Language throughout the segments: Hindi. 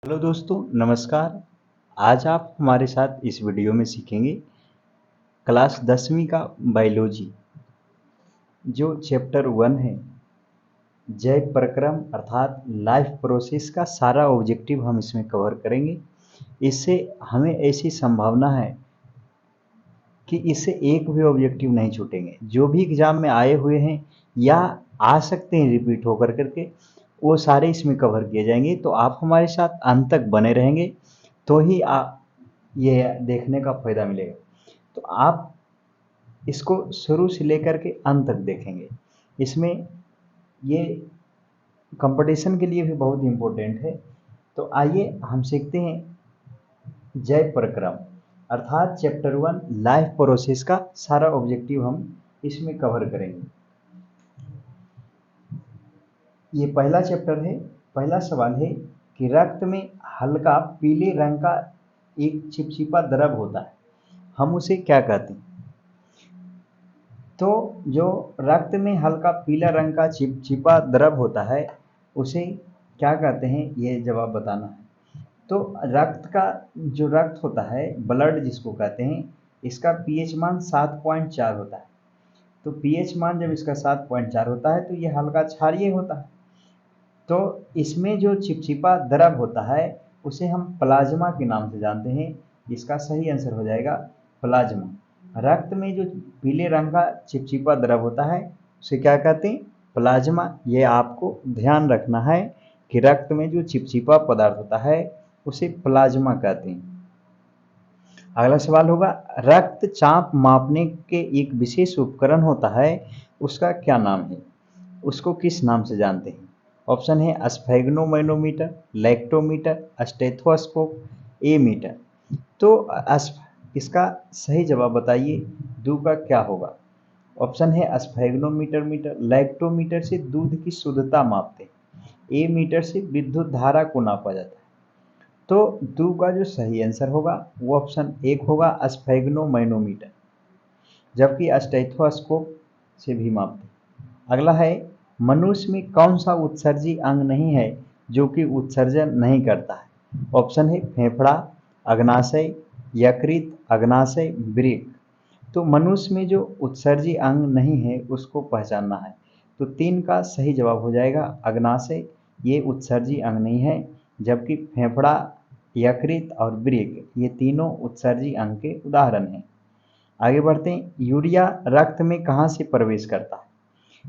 हेलो दोस्तों, नमस्कार। आज आप हमारे साथ इस वीडियो में सीखेंगे क्लास 10वीं का बायोलॉजी जो चैप्टर 1 है। जैव प्रक्रम अर्थात लाइफ प्रोसेस का सारा ऑब्जेक्टिव हम इसमें कवर करेंगे। इससे हमें ऐसी संभावना है कि इससे एक भी ऑब्जेक्टिव नहीं छूटेंगे। जो भी एग्जाम में आए हुए हैं या आ सकते हैं रिपीट होकर करके, वो सारे इसमें कवर किए जाएंगे। तो आप हमारे साथ अंत तक बने रहेंगे तो ही ये देखने का फायदा मिलेगा। तो आप इसको शुरू से लेकर के अंत तक देखेंगे। इसमें ये कंपटीशन के लिए भी बहुत इम्पोर्टेंट है। तो आइए हम सीखते हैं जैव प्रक्रम अर्थात चैप्टर 1 लाइफ प्रोसेस का सारा ऑब्जेक्टिव हम इसमें कवर करेंगे। ये पहला चैप्टर है। पहला सवाल है कि रक्त में हल्का पीले रंग का एक चिपचिपा द्रव होता है, हम उसे क्या कहते हैं? तो जो रक्त में हल्का पीला रंग का चिपचिपा द्रव होता है उसे क्या कहते हैं, ये जवाब बताना है। तो रक्त का जो रक्त होता है, ब्लड जिसको कहते हैं, इसका पीएच मान 7.4 होता है। तो पीएच मान जब इसका 7.4 होता है तो ये हल्का क्षारीय होता है। तो इसमें जो चिपचिपा द्रव होता है उसे हम प्लाज्मा के नाम से जानते हैं। इसका सही आंसर हो जाएगा प्लाज्मा। रक्त में जो पीले रंग का चिपचिपा द्रव होता है उसे क्या कहते हैं? प्लाज्मा। ये आपको ध्यान रखना है कि रक्त में जो चिपचिपा पदार्थ होता है उसे प्लाज्मा कहते हैं। अगला सवाल होगा, रक्तचाप मापने के एक विशेष उपकरण होता है, उसका क्या नाम है? उसको किस नाम से जानते हैं? ऑप्शन है स्फेग्नोमैनोमीटर, लैक्टोमीटर, स्टेथोस्कोप, ए मीटर। तो इसका सही जवाब बताइए, दो का क्या होगा? ऑप्शन है स्फेग्नोमीटर मीटर। लैक्टोमीटर से दूध की शुद्धता मापते हैं, ए मीटर से विद्युत धारा को नापा जाता है। तो दो का जो सही आंसर होगा वो ऑप्शन एक होगा स्फेग्नोमैनोमीटर, जबकि स्टेथोस्कोप से भी मापते हैं। अगला है, मनुष्य में कौन सा उत्सर्जी अंग नहीं है जो कि उत्सर्जन नहीं करता है? ऑप्शन है फेफड़ा, अग्नाशय, यकृत, अग्नाशय, वृक्क। तो मनुष्य में जो उत्सर्जी अंग नहीं है उसको पहचानना है। तो तीन का सही जवाब हो जाएगा अग्नाशय, ये उत्सर्जी अंग नहीं है। जबकि फेफड़ा, यकृत और वृक्क ये तीनों उत्सर्जी अंग के उदाहरण हैं। आगे बढ़ते हैं, यूरिया रक्त में कहाँ से प्रवेश करता है?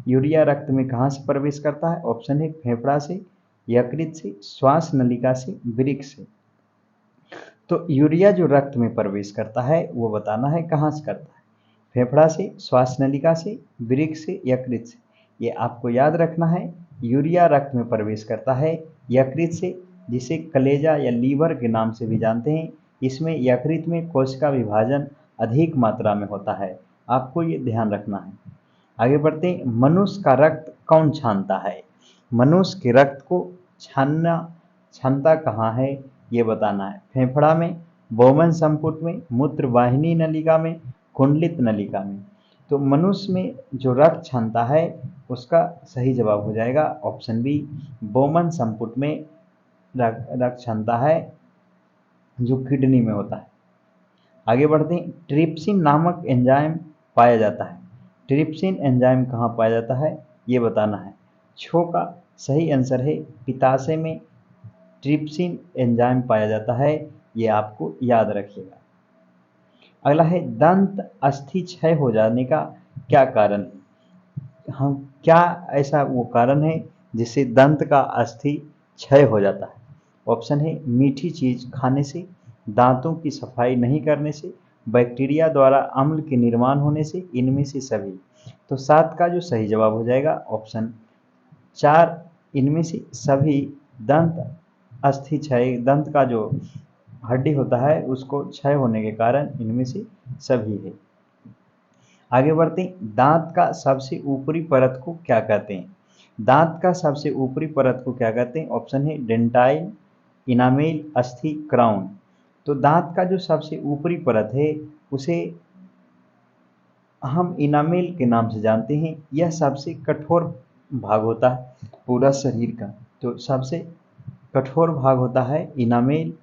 यूरिया रक्त में कहाँ से प्रवेश करता है? ऑप्शन है फेफड़ा से, यकृत से, श्वास नलिका से, वृक्क से। तो यूरिया जो रक्त में प्रवेश करता है वो बताना है कहाँ से करता है। फेफड़ा से, श्वास नलिका से, वृक्क से, यकृत से। ये आपको याद रखना है। यूरिया रक्त में प्रवेश करता है यकृत से, जिसे कलेजा या लीवर के नाम से भी जानते हैं। इसमें यकृत में कोशिका विभाजन अधिक मात्रा में होता है, आपको ये ध्यान रखना है। आगे बढ़ते हैं, मनुष्य का रक्त कौन छानता है? मनुष्य के रक्त को छानना क्षमता कहाँ है ये बताना है। फेफड़ा में, बोमन संपुट में, मूत्र वाहिनी नलिका में, कुंडलित नलिका में। तो मनुष्य में जो रक्त क्षमता है उसका सही जवाब हो जाएगा ऑप्शन बी, बोमन संपुट में रक्त क्षमता है जो किडनी में होता है। आगे बढ़ते हैं, ट्रिप्सिन नामक एंजाइम पाया जाता है। ट्रिप्सिन एंजाइम कहाँ पाया जाता है ये बताना है। छो का सही आंसर है पित्ताशय में ट्रिप्सिन एंजाइम पाया जाता है, ये आपको याद रखिएगा। अगला है, दंत अस्थि क्षय हो जाने का क्या कारण है? हम क्या ऐसा वो कारण है जिससे दंत का अस्थि क्षय हो जाता है? ऑप्शन है मीठी चीज खाने से, दांतों की सफाई नहीं करने से, बैक्टीरिया द्वारा अम्ल के निर्माण होने से, इनमें से सभी। तो 7 का जो सही जवाब हो जाएगा ऑप्शन 4, इनमें से सभी। दंत अस्थि क्षय, दंत का जो हड्डी होता है उसको क्षय होने के कारण इनमें से सभी है। आगे बढ़ते हैं, दांत का सबसे ऊपरी परत को क्या कहते हैं? दांत का सबसे ऊपरी परत को क्या कहते हैं? ऑप्शन है डेंटाइल, इनामेल, अस्थि, क्राउन। तो दांत का जो सबसे ऊपरी परत है उसे हम इनामेल के नाम से जानते हैं। यह सबसे कठोर भाग होता है पूरा शरीर का। तो सबसे कठोर भाग होता है इनामेल,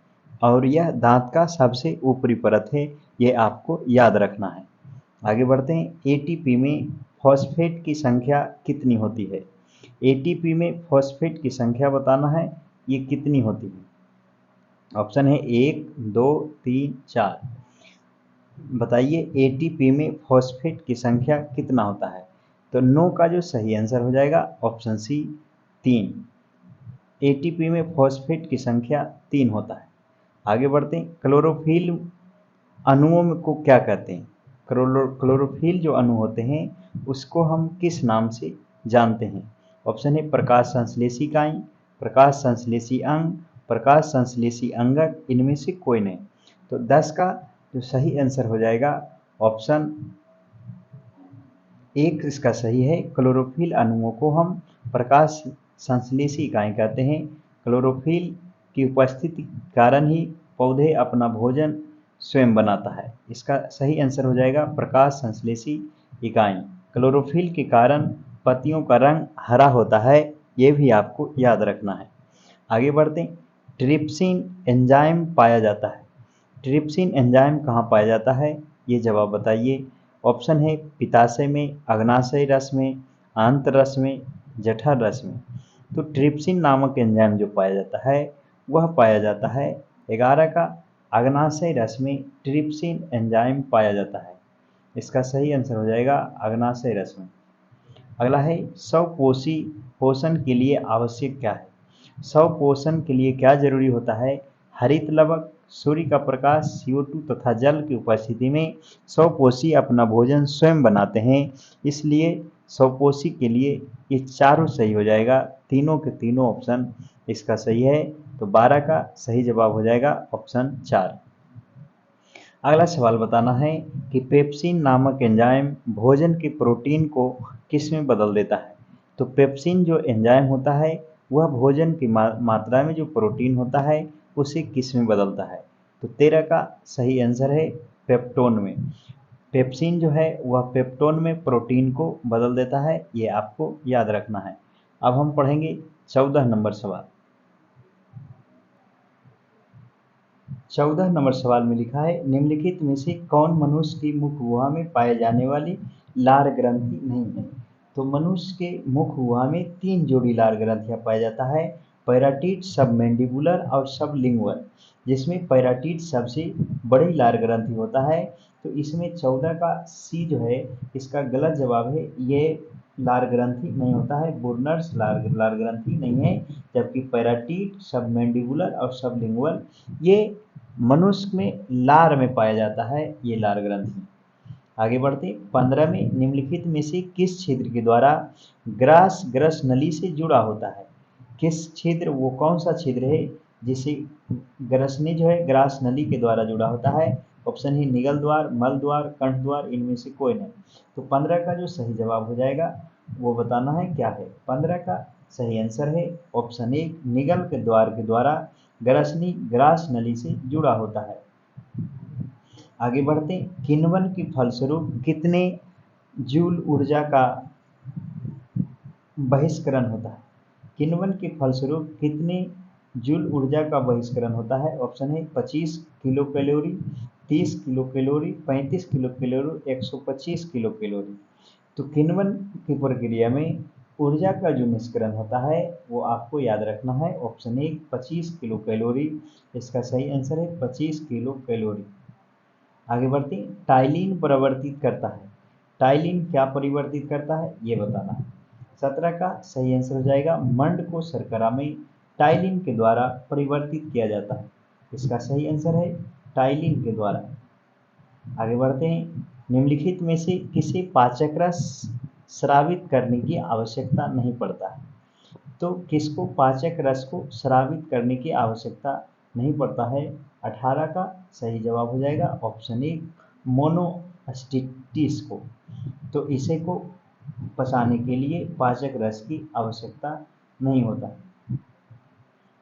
और यह दांत का सबसे ऊपरी परत है, ये आपको याद रखना है। आगे बढ़ते हैं। एटीपी में फॉस्फेट की संख्या कितनी होती है? एटीपी में फॉस्फेट की संख्या बताना है, ये कितनी होती है? ऑप्शन है 1, 2, 3, 4। बताइए एटीपी में फॉस्फेट की संख्या कितना होता है? तो नो का जो सही आंसर हो जाएगा ऑप्शन सी 3। एटीपी में फॉस्फेट की संख्या 3 होता है। आगे बढ़ते हैं। क्लोरोफिल अणुओं को क्या कहते हैं? क्लोरोफिल जो अणु होते हैं उसको हम किस नाम से जानते हैं? ऑप्शन है प्रकाश संश्लेषी इकाई, प्रकाश संश्लेषी अंग, प्रकाश संश्लेषी अंगक, इनमें से कोई नहीं। तो 10 का जो सही आंसर हो जाएगा ऑप्शन 1 इसका सही है। क्लोरोफिल अणुओं को हम प्रकाश संश्लेषी इकाई कहते हैं। क्लोरोफिल की उपस्थिति के कारण ही पौधे अपना भोजन स्वयं बनाता है। इसका सही आंसर हो जाएगा प्रकाश संश्लेषी इकाई। क्लोरोफिल के कारण पत्तियों का रंग हरा होता है, ये भी आपको याद रखना है। आगे बढ़ते हैं। ट्रिप्सिन एंजाइम पाया जाता है। ट्रिप्सिन एंजाइम कहाँ पाया जाता है, ये जवाब बताइए। ऑप्शन है पित्ताशय में, अग्नाशय रस में, आंत रस में, जठर रस में। तो ट्रिप्सिन नामक एंजाइम जो पाया जाता है वह पाया जाता है 11 का अग्नाशय रस में ट्रिप्सिन एंजाइम पाया जाता है। इसका सही आंसर हो जाएगा अग्नाशय रस में। अगला है स्वपोषी पोषण के लिए आवश्यक क्या है? स्वपोषण के लिए क्या जरूरी होता है? हरित लवक, सूर्य का प्रकाश, CO2 तथा जल की उपस्थिति में स्वपोषी अपना भोजन स्वयं बनाते हैं, इसलिए स्वपोषी के लिए ये चारों सही हो जाएगा। तीनों के तीनों ऑप्शन इसका सही है। तो 12 का सही जवाब हो जाएगा ऑप्शन 4। अगला सवाल बताना है कि पेप्सिन नामक एंजाइम भोजन के प्रोटीन को किस में बदल देता है? तो पेप्सिन जो एंजाइम होता है वह भोजन की मात्रा में जो प्रोटीन होता है उसे किस में बदलता है? तो 13 का सही आंसर है पेप्टोन में। पेप्सिन जो है वह पेप्टोन में प्रोटीन को बदल देता है, ये आपको याद रखना है। अब हम पढ़ेंगे 14 नंबर सवाल। 14 नंबर सवाल में लिखा है निम्नलिखित में से कौन मनुष्य की मुख गुहा में पाए जाने वाली लार ग्रंथि नहीं है? तो मनुष्य के मुख गुहा में 3 जोड़ी लार ग्रंथियां पाया जाता है, पैराटीट, सबमैंडिबुलर और सबलिंगुअल, जिसमें पैराटीट सबसे बड़ी लार ग्रंथि होता है। तो इसमें 14 का सी जो है इसका गलत जवाब है, ये लार ग्रंथि नहीं होता है, बुर्नर्स लार ग्रंथि नहीं है। जबकि पैराटीट, सबमैंडिबुलर और सबलिंगुअल ये मनुष्य में लार में पाया जाता है, ये लार ग्रंथि। आगे बढ़ते 15 में निम्नलिखित में से किस छिद्र के द्वारा ग्रस नली से जुड़ा होता है? किस छिद्र, वो कौन सा छिद्र है जिसे ग्रसनी जो है ग्रास नली के द्वारा जुड़ा होता है? ऑप्शन है निगल द्वार, मल द्वार, कंठ द्वार, इनमें से कोई नहीं। तो 15 का जो सही जवाब हो जाएगा वो बताना है क्या है। 15 का सही आंसर है ऑप्शन 1 निगल के द्वार के द्वारा ग्रसनी ग्रास नली से जुड़ा होता है। आगे बढ़ते किण्वन के फलस्वरूप कितने जूल ऊर्जा का बहिष्करण होता है? किण्वन के फलस्वरूप कितने जूल ऊर्जा का बहिष्करण होता है? ऑप्शन है 25 kilo calorie, 30 kilo calorie, 35 kilo calorie, 125 kilo calorie. तो किण्वन की प्रक्रिया में ऊर्जा का जो निष्करण होता है वो आपको याद रखना है। ऑप्शन 1 25 किलो कैलोरी, इसका सही आंसर है 25 किलो कैलोरी। आगे बढ़ते टाइलिन परिवर्तित करता है। टाइलिन क्या परिवर्तित करता है ये बताना है। 17 का सही आंसर हो जाएगा मंड को शर्करा में टाइलिन के द्वारा परिवर्तित किया जाता है, इसका सही आंसर है टाइलिन के द्वारा। आगे बढ़ते हैं निम्नलिखित में से किसे पाचक रस स्रावित करने की आवश्यकता नहीं पड़ता है? तो किसको पाचक रस को स्रावित करने की आवश्यकता नहीं पड़ता है? 18 का सही जवाब हो जाएगा ऑप्शन 1 मोनोस्टिटिस को। तो इसे को पचाने के लिए पाचक रस की आवश्यकता नहीं होता।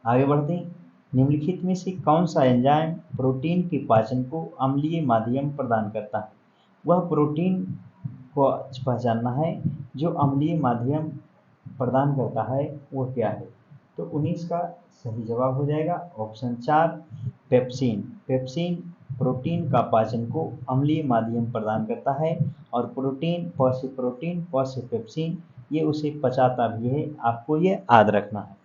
आगे बढ़ते हैं निम्नलिखित में से कौन सा एंजाइम प्रोटीन के पाचन को अम्लीय माध्यम प्रदान करता है? वह प्रोटीन को पहचानना है जो अम्लीय माध्यम प्रदान करता है वो क्या है? तो 19 का सही जवाब हो जाएगा ऑप्शन 4 पेप्सिन। पेप्सिन प्रोटीन का पाचन को अम्लीय माध्यम प्रदान करता है और प्रोटीन प से प्रोटीन प से पेप्सिन ये उसे पचाता भी है, आपको ये याद रखना है।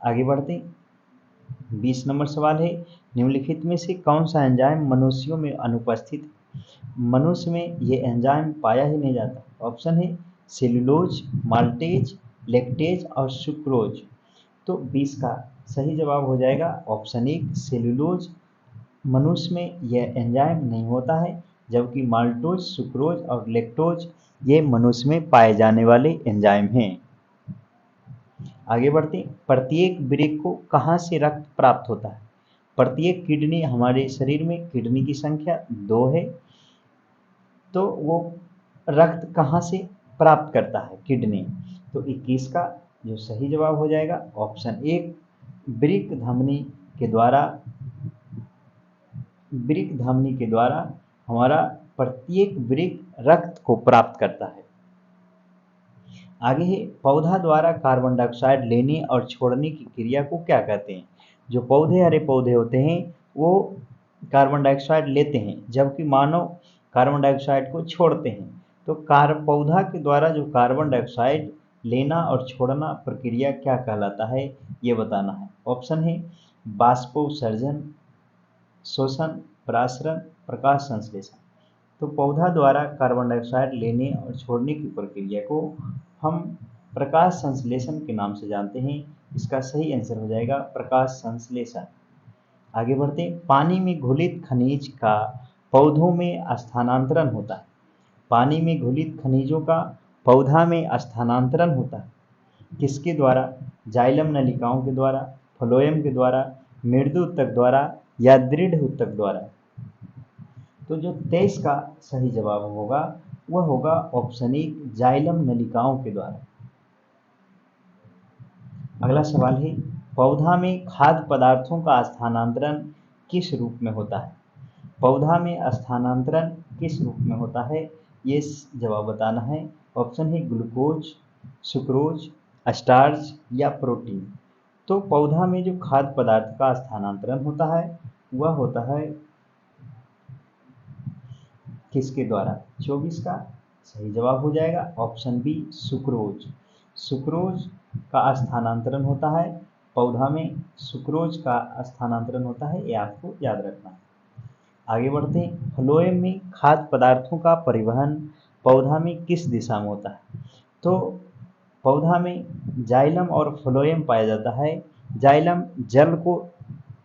आगे बढ़ते हैं। 20 नंबर सवाल है, निम्नलिखित में से कौन सा एंजाइम मनुष्यों में अनुपस्थित है? मनुष्य में ये एंजाइम पाया ही नहीं जाता। ऑप्शन है सेलुलोज, माल्टेज, लैक्टेज और सुक्रोज। तो 20 का सही जवाब हो जाएगा ऑप्शन 1 सेलुलोज। मनुष्य में यह एंजाइम नहीं होता है, जबकि माल्टोज, सुक्रोज और लैक्टोज ये मनुष्य में पाए जाने वाले एंजाइम हैं। आगे बढ़ते हैं। प्रत्येक वृक्क को कहाँ से रक्त प्राप्त होता है? प्रत्येक किडनी, हमारे शरीर में किडनी की संख्या 2 है, तो वो रक्त कहाँ से प्राप्त करता है किडनी? तो 21 का जो सही जवाब हो जाएगा ऑप्शन 1 वृक्क धमनी के द्वारा। वृक्क धमनी के द्वारा हमारा प्रत्येक वृक्क रक्त को प्राप्त करता है। आगे है, पौधा द्वारा कार्बन डाइऑक्साइड लेने और छोड़ने की क्रिया को क्या कहते हैं? जो पौधे, हरे पौधे होते हैं वो कार्बन डाइऑक्साइड लेते हैं, जबकि मानव कार्बन डाइऑक्साइड को छोड़ते हैं। तो पौधा के द्वारा जो कार्बन डाइऑक्साइड लेना और छोड़ना प्रक्रिया क्या कहलाता है, ये बताना है। ऑप्शन है बाष्पोत्सर्जन, शोषण, परासरण, प्रकाश संश्लेषण। तो पौधा द्वारा कार्बन डाइऑक्साइड लेने और छोड़ने की प्रक्रिया को हम प्रकाश संश्लेषण के नाम से जानते हैं। इसका सही आंसर हो जाएगा प्रकाश संश्लेषण। आगे बढ़ते हैं। पानी में घुलित खनिज का पौधों में स्थानांतरण होता है। पानी में घुलित खनिजों का पौधा में स्थानांतरण होता है किसके द्वारा? जाइलम नलिकाओं के द्वारा, फ्लोएम के द्वारा, मृदु ऊतक द्वारा या दृढ़ ऊतक द्वारा। तो जो 23 का सही जवाब होगा वह होगा ऑप्शन 1 जाइलम नलिकाओं के द्वारा। अगला सवाल है, पौधा में खाद्य पदार्थों का स्थानांतरण किस रूप में होता है? पौधा में स्थानांतरण किस रूप में होता है, ये जवाब बताना है। ऑप्शन है ग्लूकोज, सुक्रोज, स्टार्च या प्रोटीन। तो पौधा में जो खाद्य पदार्थ का स्थानांतरण होता है वह होता है किसके द्वारा? 24 का सही जवाब हो जाएगा ऑप्शन बी सुक्रोज। सुक्रोज का स्थानांतरण होता है पौधा में, सुक्रोज का स्थानांतरण होता है, ये आपको याद रखना है। आगे बढ़ते हैं। फ्लोएम में खाद्य पदार्थों का परिवहन पौधा में किस दिशा में होता है? तो पौधा में जाइलम और फ्लोएम पाया जाता है। जाइलम जल को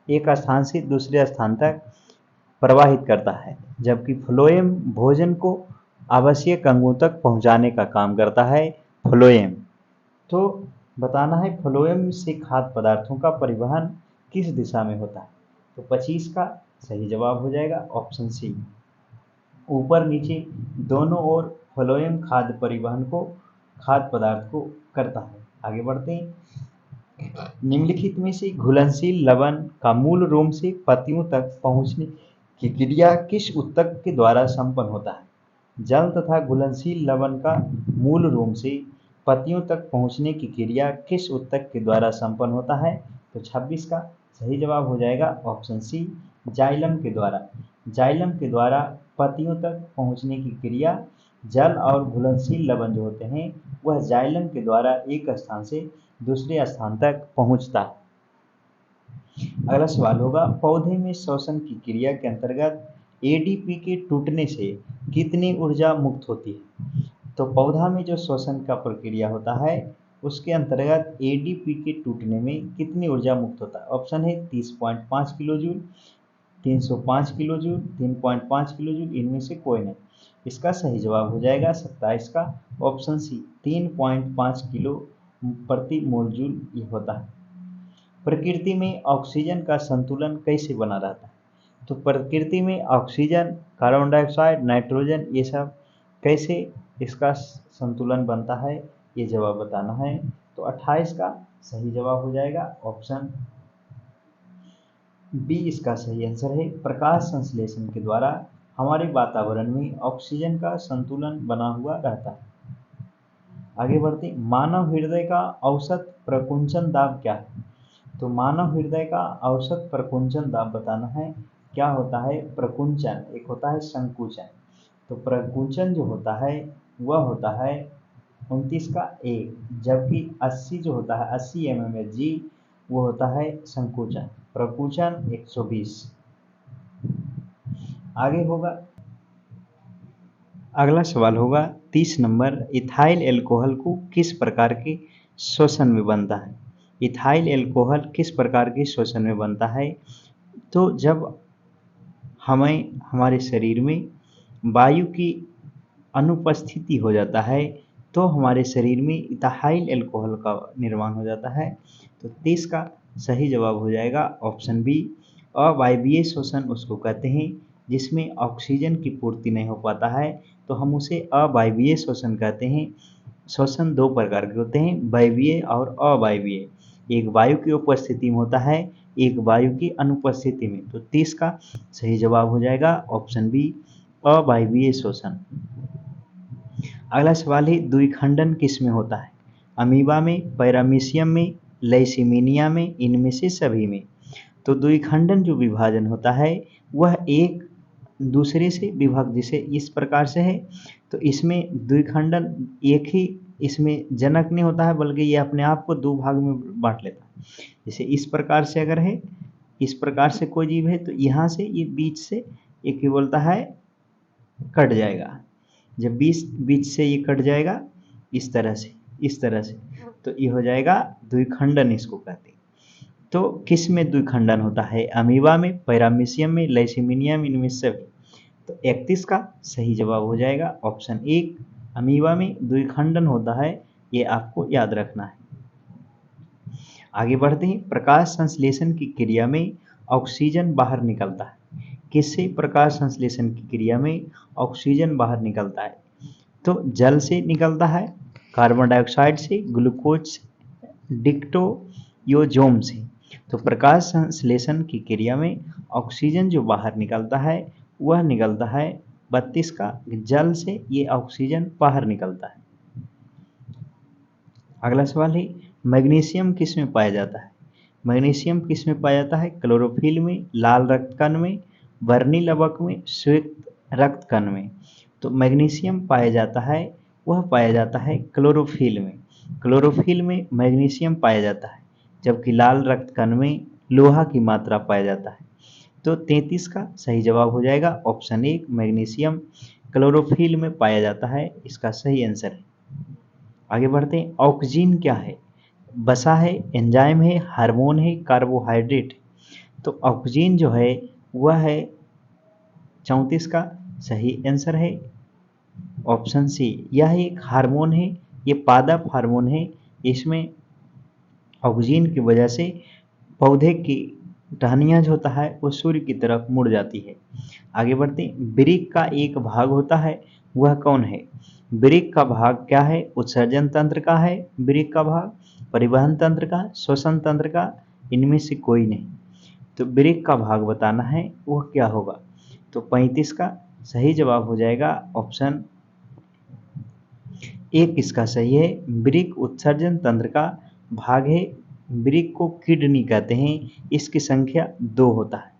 एक स्थान से दूसरे स्थान तक प्रवाहित करता है, जबकि फ्लोएम भोजन को आवश्यक अंगों तक पहुंचाने का काम करता है। फ्लोएम, तो बताना है फ्लोएम से खाद्य पदार्थों का परिवहन किस दिशा में होता है? तो 25 का सही जवाब हो जाएगा ऑप्शन सी ऊपर नीचे दोनों ओर फ्लोएम खाद्य परिवहन को, खाद्य पदार्थ को करता है। आगे बढ़ते हैं। निम्नलिखित में से घुलनशील लवण का मूल रोम से पत्तियों तक पहुंचने की क्रिया किस ऊतक के द्वारा संपन्न होता है? जल तथा घुलनशील लवण का मूल रोम से पत्तियों तक पहुंचने की क्रिया किस ऊतक के द्वारा संपन्न होता है? तो 26 का सही जवाब हो जाएगा ऑप्शन सी जाइलम के द्वारा। जाइलम के द्वारा पत्तियों तक पहुंचने की क्रिया, जल और घुलनशील लवण जो होते हैं वह जाइलम के द्वारा एक स्थान से दूसरे स्थान तक पहुंचता है। अगला सवाल होगा, पौधे में श्वसन की क्रिया के अंतर्गत एडीपी के टूटने से कितनी ऊर्जा मुक्त होती है? तो पौधा में जो श्वसन का प्रक्रिया होता है उसके अंतर्गत एडीपी के टूटने में कितनी ऊर्जा मुक्त होता है? ऑप्शन है 30.5 kilo joule, 305 kilo joule, 3.5 kilo joule, इनमें से कोई नहीं। इसका सही जवाब हो जाएगा 27 का ऑप्शन सी 3.5 किलो प्रति मोल जूल ये होता है। प्रकृति में ऑक्सीजन का संतुलन कैसे बना रहता है? तो प्रकृति में ऑक्सीजन, कार्बन डाइऑक्साइड, नाइट्रोजन ये सब कैसे इसका संतुलन बनता है, ये जवाब बताना है। तो 28 का सही जवाब हो जाएगा ऑप्शन बी इसका सही आंसर है। प्रकाश संश्लेषण के द्वारा हमारे वातावरण में ऑक्सीजन का संतुलन बना हुआ रहता है। आगे बढ़ते हैं, मानव हृदय का औसत प्रकुंचन दाब क्या है? तो मानव हृदय का औसत प्रकुंचन दाब बताना है। क्या होता है प्रकुंचन? एक होता है संकुचन। तो प्रकुंचन जो होता है वह होता है 29 का ए, जबकि 80 जो होता है 80 mmHg वो होता है संकुचन। प्रकुंचन 120। आगे होगा, अगला सवाल होगा 30 नंबर, इथाइल एल्कोहल को किस प्रकार के श्वसन में बनता है? इथाइल एल्कोहल किस प्रकार के श्वसन में बनता है? तो जब हमें हमारे शरीर में वायु की अनुपस्थिति हो जाता है तो हमारे शरीर में इथाइल एल्कोहल का निर्माण हो जाता है। तो 30 का सही जवाब हो जाएगा ऑप्शन बी। अवायवीय श्वसन उसको कहते हैं जिसमें ऑक्सीजन की पूर्ति नहीं हो पाता है, तो हम उसे अवायवीय श्वसन कहते हैं। श्वसन दो प्रकार के होते हैं, वायवीय और अवायवीय। एक वायु की उपस्थिति में होता है, एक वायु की अनुपस्थिति में। तो 30 का सही जवाब हो जाएगा ऑप्शन बी, अवायवीय श्वसन। अगला सवाल है, द्विखंडन किस में होता है? अमीबा में, पैरामीशियम में, लैसीमीनिया में, इनमें से सभी में। तो द्विखंडन जो विभाजन होता है वह एक दूसरे से विभक्त, जैसे इस प्रकार से है तो इसमें द्विखंडन एक ही इसमें जनक नहीं होता है, बल्कि ये अपने आप को दो भाग में बांट लेता है। जैसे इस प्रकार से अगर है, इस प्रकार से कोई जीव है तो यहाँ से ये बीच से एक ही बोलता है कट जाएगा। जब बीच से ये कट जाएगा इस तरह से, इस तरह से, तो ये हो जाएगा द्विखंडन, इसको कहते हैं। तो किस में द्विखंडन होता है? अमीबा में, पैरामीशियम में, लैसीमीनिया में, इनमें सभी। तो 31 का सही जवाब हो जाएगा ऑप्शन एक, अमीबा में द्विखंडन होता है, ये आपको याद रखना है। आगे बढ़ते हैं, प्रकाश संश्लेषण की क्रिया में ऑक्सीजन बाहर निकलता है। किससे प्रकाश संश्लेषण की क्रिया में ऑक्सीजन बाहर निकलता है? तो जल से निकलता है, कार्बन डाइऑक्साइड से, ग्लूकोज, डिक्टोयोजोम से। तो प्रकाश संश्लेषण की क्रिया में ऑक्सीजन जो बाहर निकलता है वह निकलता है 32 का जल से, ये ऑक्सीजन बाहर निकलता है। अगला सवाल है, मैग्नीशियम किस में पाया जाता है? मैग्नीशियम किस में पाया जाता है? क्लोरोफिल में, लाल रक्त कण में, बर्नी लवक में, श्वेत रक्त कण में। तो मैग्नीशियम पाया जाता है, वह पाया जाता है क्लोरोफिल में। क्लोरोफिल में मैग्नीशियम पाया जाता है, जबकि लाल रक्त कण में लोहा की मात्रा पाया जाता है। तो 33 का सही जवाब हो जाएगा ऑप्शन एक, मैग्नीशियम क्लोरोफिल में पाया जाता है, इसका सही आंसर है। आगे बढ़ते हैं, ऑक्सीजन क्या है? वसा है, एंजाइम है, हार्मोन है, कार्बोहाइड्रेट। तो ऑक्सीजन जो है वह है 34 का सही आंसर है ऑप्शन सी। यह एक हार्मोन है, ये पादप हार्मोन है। इसमें ऑक्सीजन की वजह से पौधे की टहनियाँ जो होता है वो सूर्य की तरफ मुड़ जाती है। आगे बढ़ते हैं, वृक्क का एक भाग होता है, वह कौन है? वृक्क का भाग क्या है? उत्सर्जन तंत्र का है वृक्क का भाग, परिवहन तंत्र का, श्वसन तंत्र का, इनमें से कोई नहीं। तो वृक्क का भाग बताना है वह क्या होगा? तो 35 का सही जवाब हो जाएगा ऑप्शन एक, इसका सही है। वृक्क उत्सर्जन तंत्र का भाग है। वृक्क को किडनी कहते हैं, इसकी संख्या 2 होता है।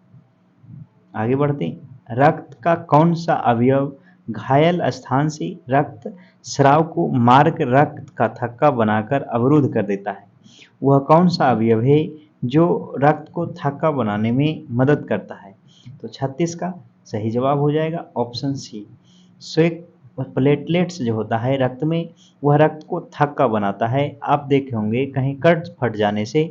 आगे बढ़ते हैं, रक्त का कौन सा अवयव घायल स्थान से रक्त स्राव को मार्ग रक्त का थक्का बनाकर अवरुद्ध कर देता है? वह कौन सा अवयव है जो रक्त को थक्का बनाने में मदद करता है? तो 36 का सही जवाब हो जाएगा ऑप्शन सी, श्वेत प्लेटलेट्स जो होता है रक्त में, वह रक्त को थक्का बनाता है। आप देखे होंगे कहीं कट फट जाने से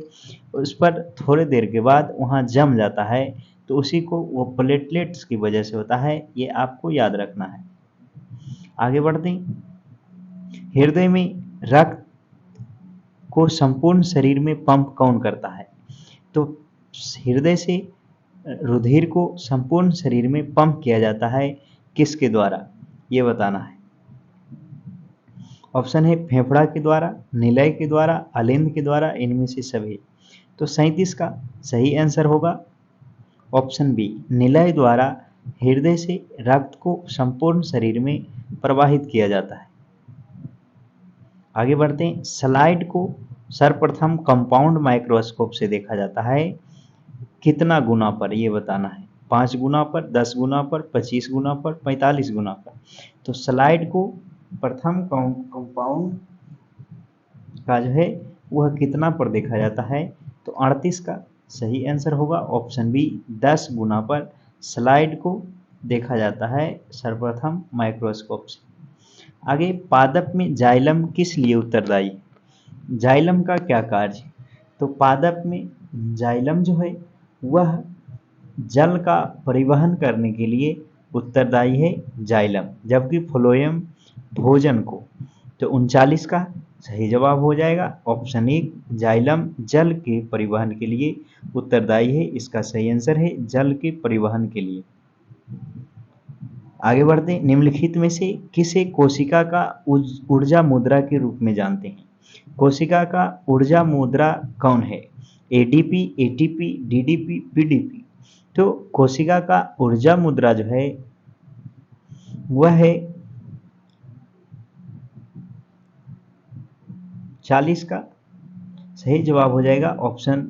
उस पर थोड़ी देर के बाद वहाँ जम जाता है, तो उसी को वो प्लेटलेट्स की वजह से होता है, ये आपको याद रखना है। आगे बढ़ते हैं, हृदय में रक्त को संपूर्ण शरीर में पंप कौन करता है? तो हृदय से रुधिर को संपूर्ण शरीर में पंप किया जाता है, किसके द्वारा ये बताना है। ऑप्शन है फेफड़ा के द्वारा, निलय के द्वारा, अलिंद के द्वारा, इनमें से सभी। तो 37 का सही आंसर होगा ऑप्शन बी, निलय द्वारा हृदय से रक्त को संपूर्ण शरीर में प्रवाहित किया जाता है। आगे बढ़ते हैं। स्लाइड को सर्वप्रथम कंपाउंड माइक्रोस्कोप से देखा जाता है कितना गुना पर, ये बताना है। 5 गुना पर, 10 गुना पर, 25 गुना पर, 45 गुना पर। तो स्लाइड को प्रथम कंपाउंड का जो है वह कितना पर देखा जाता है, तो 38 का सही आंसर होगा ऑप्शन बी, 10 गुना पर स्लाइड को देखा जाता है सर्वप्रथम माइक्रोस्कोप से। आगे, पादप में जाइलम किस लिए उत्तरदायी है? जाइलम का क्या कार्य है? तो पादप में जाइलम जो है वह जल का परिवहन करने के लिए उत्तरदायी है जाइलम, जबकि फ्लोएम भोजन को। तो 39 का सही जवाब हो जाएगा ऑप्शन ए, जाइलम जल के परिवहन के लिए उत्तरदायी है। इसका सही आंसर है जल के परिवहन के लिए। आगे बढ़ते हैं। निम्नलिखित में से किसे कोशिका का ऊर्जा मुद्रा के रूप में जानते हैं? कोशिका का ऊर्जा मुद्रा कौन है? ADP, ATP, DDP, PDP. तो कोशिका का ऊर्जा मुद्रा जो है वह है 40 का सही जवाब हो जाएगा ऑप्शन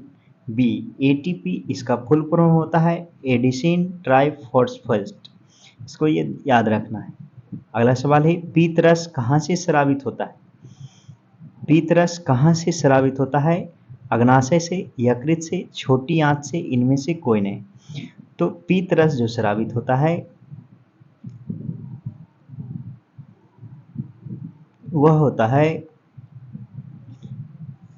बी, एटीपी। इसका फुल फॉर्म होता है एडिसिन ट्राइफॉस्फेट। इसको ये याद रखना है। अगला सवाल है, पीतरस कहाँ से स्रावित होता है? पीतरस कहाँ से स्रावित होता है? अग्नाशय से, यकृत से, छोटी आंत से, इनमें से कोई नहीं। तो पीतरस जो स्रावित होता है वह होता है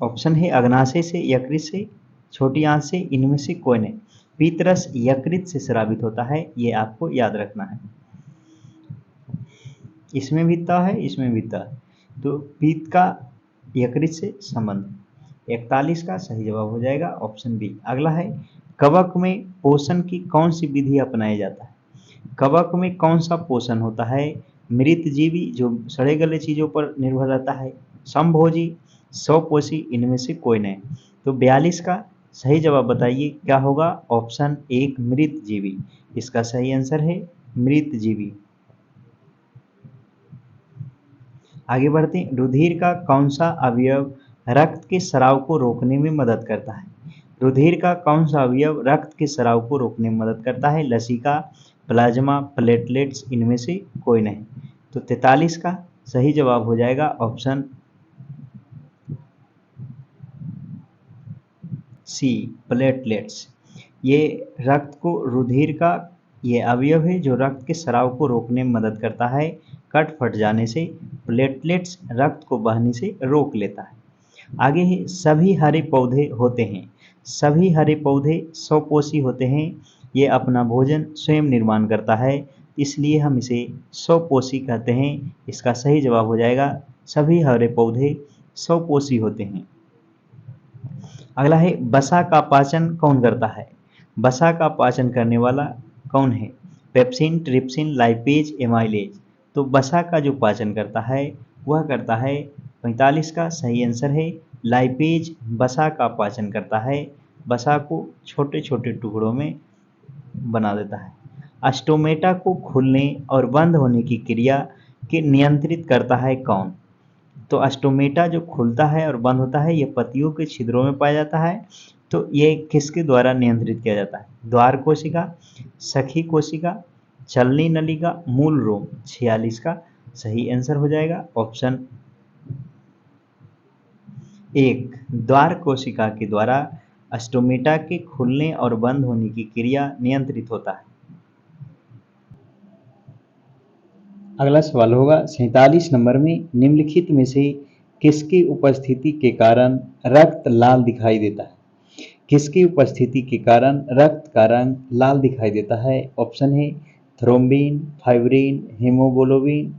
ऑप्शन है अग्नाशय से, यकृत से, छोटी आंत से, इनमें से कोई नहीं। पीतरस यकृत से स्रावित होता है, ये आपको याद रखना है। इसमें भी त है, इसमें भी त है। तो पीत का यकृत से संबंध। 41 का सही जवाब हो जाएगा ऑप्शन बी। अगला है, कवक में पोषण की कौन सी विधि अपनाया जाता है? कवक में कौन सा पोषण होता है? मृत जीवी जो सड़े गले चीजों पर निर्भर रहता है, समभोजी, स्वपोषी, इनमें से कोई नहीं। तो 42 का सही जवाब बताइए क्या होगा? ऑप्शन एक, मृत जीवी। इसका सही आंसर है मृत जीवी। आगे बढ़ते हैं। रुधिर का कौन सा अवयव रक्त के स्राव को रोकने में मदद करता है? रुधिर का कौन सा अवयव रक्त के स्राव को रोकने में मदद करता है? लसिका, प्लाज्मा, प्लेटलेट्स, इनमें से कोई नहीं। तो 43 का सही जवाब हो जाएगा ऑप्शन सी, प्लेटलेट्स। ये रक्त को, रुधिर का ये अवयव है जो रक्त के स्राव को रोकने में मदद करता है। कट फट जाने से प्लेटलेट्स रक्त को बहने से रोक लेता है। आगे है, सभी हरे पौधे होते हैं, सभी हरे पौधे स्वपोषी होते हैं। ये अपना भोजन स्वयं निर्माण करता है, इसलिए हम इसे स्वपोषी कहते हैं। इसका सही जवाब हो जाएगा सभी हरे पौधे स्वपोषी होते हैं। अगला है, वसा का पाचन कौन करता है? वसा का पाचन करने वाला कौन है? Pepsin, trypsin, lipase, amylase. तो वसा का जो पाचन करता है वह करता है 45 का सही आंसर है लाइपेज। वसा का पाचन करता है, वसा को छोटे छोटे टुकड़ों में बना देता है। अस्टोमेटा को खुलने और बंद होने की क्रिया के नियंत्रित करता है कौन? तो अस्टोमेटा जो खुलता है और बंद होता है ये पत्तियों के छिद्रों में पाया जाता है। तो ये किसके द्वारा नियंत्रित किया जाता है? द्वार कोशिका, सखी कोशिका, चलनी नलिका, मूल रोम। 46 का सही आंसर हो जाएगा ऑप्शन एक, द्वार कोशिका के द्वारा अस्टोमेटा के खुलने और बंद होने की क्रिया नियंत्रित होता है। अगला सवाल होगा 47 नंबर में, निम्नलिखित में से किसकी उपस्थिति के कारण रक्त लाल दिखाई देता है? किसकी उपस्थिति के कारण रक्त का रंग लाल दिखाई देता है? ऑप्शन है थ्रोम्बिन, फाइब्रिन, हीमोग्लोबिन,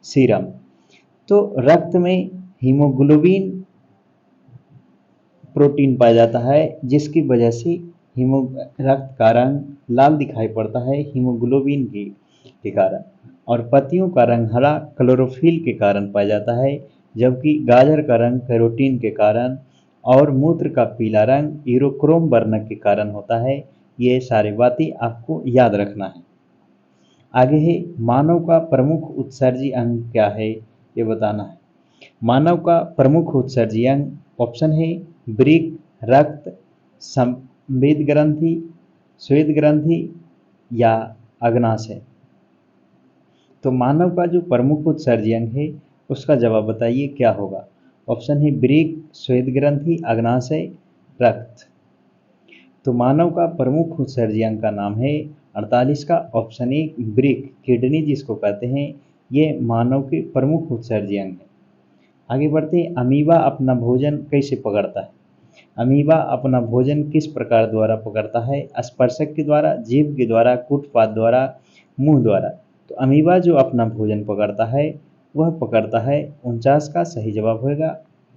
सीरम। तो रक्त में हीमोग्लोबिन प्रोटीन पाया जाता है जिसकी वजह से रक्त का रंग लाल दिखाई पड़ता है हीमोग्लोबिन के कारण। और पत्तियों का रंग हरा क्लोरोफिल के कारण पाया जाता है, जबकि गाजर का रंग कैरोटीन के कारण और मूत्र का पीला रंग यूरोक्रोम वर्णक के कारण होता है। ये सारी बातें आपको याद रखना है। आगे है, मानव का प्रमुख उत्सर्जी अंग क्या है, ये बताना है। मानव का प्रमुख उत्सर्जी अंग, ऑप्शन है वृक्क, रक्त, संवेद ग्रंथि, श्वेत ग्रंथि या अग्नाशय। तो मानव का जो प्रमुख उत्सर्जी अंग है उसका जवाब बताइए क्या होगा। ऑप्शन है वृक्क, श्वेत ग्रंथि, अग्नाशय, रक्त। तो मानव का प्रमुख उत्सर्जी अंग का नाम है 48 का ऑप्शन ए वृक्क, किडनी जिसको कहते हैं, ये मानव के प्रमुख उत्सर्जी अंग है। आगे बढ़ते हैं, अमीबा अपना भोजन कैसे पकड़ता है। अमीबा अपना भोजन किस प्रकार द्वारा पकड़ता है। स्पर्शक के द्वारा, जीभ के द्वारा, कूटपाद द्वारा, मुंह द्वारा। तो अमीबा जो अपना भोजन पकड़ता है वह पकड़ता है 49 का सही जवाब होगा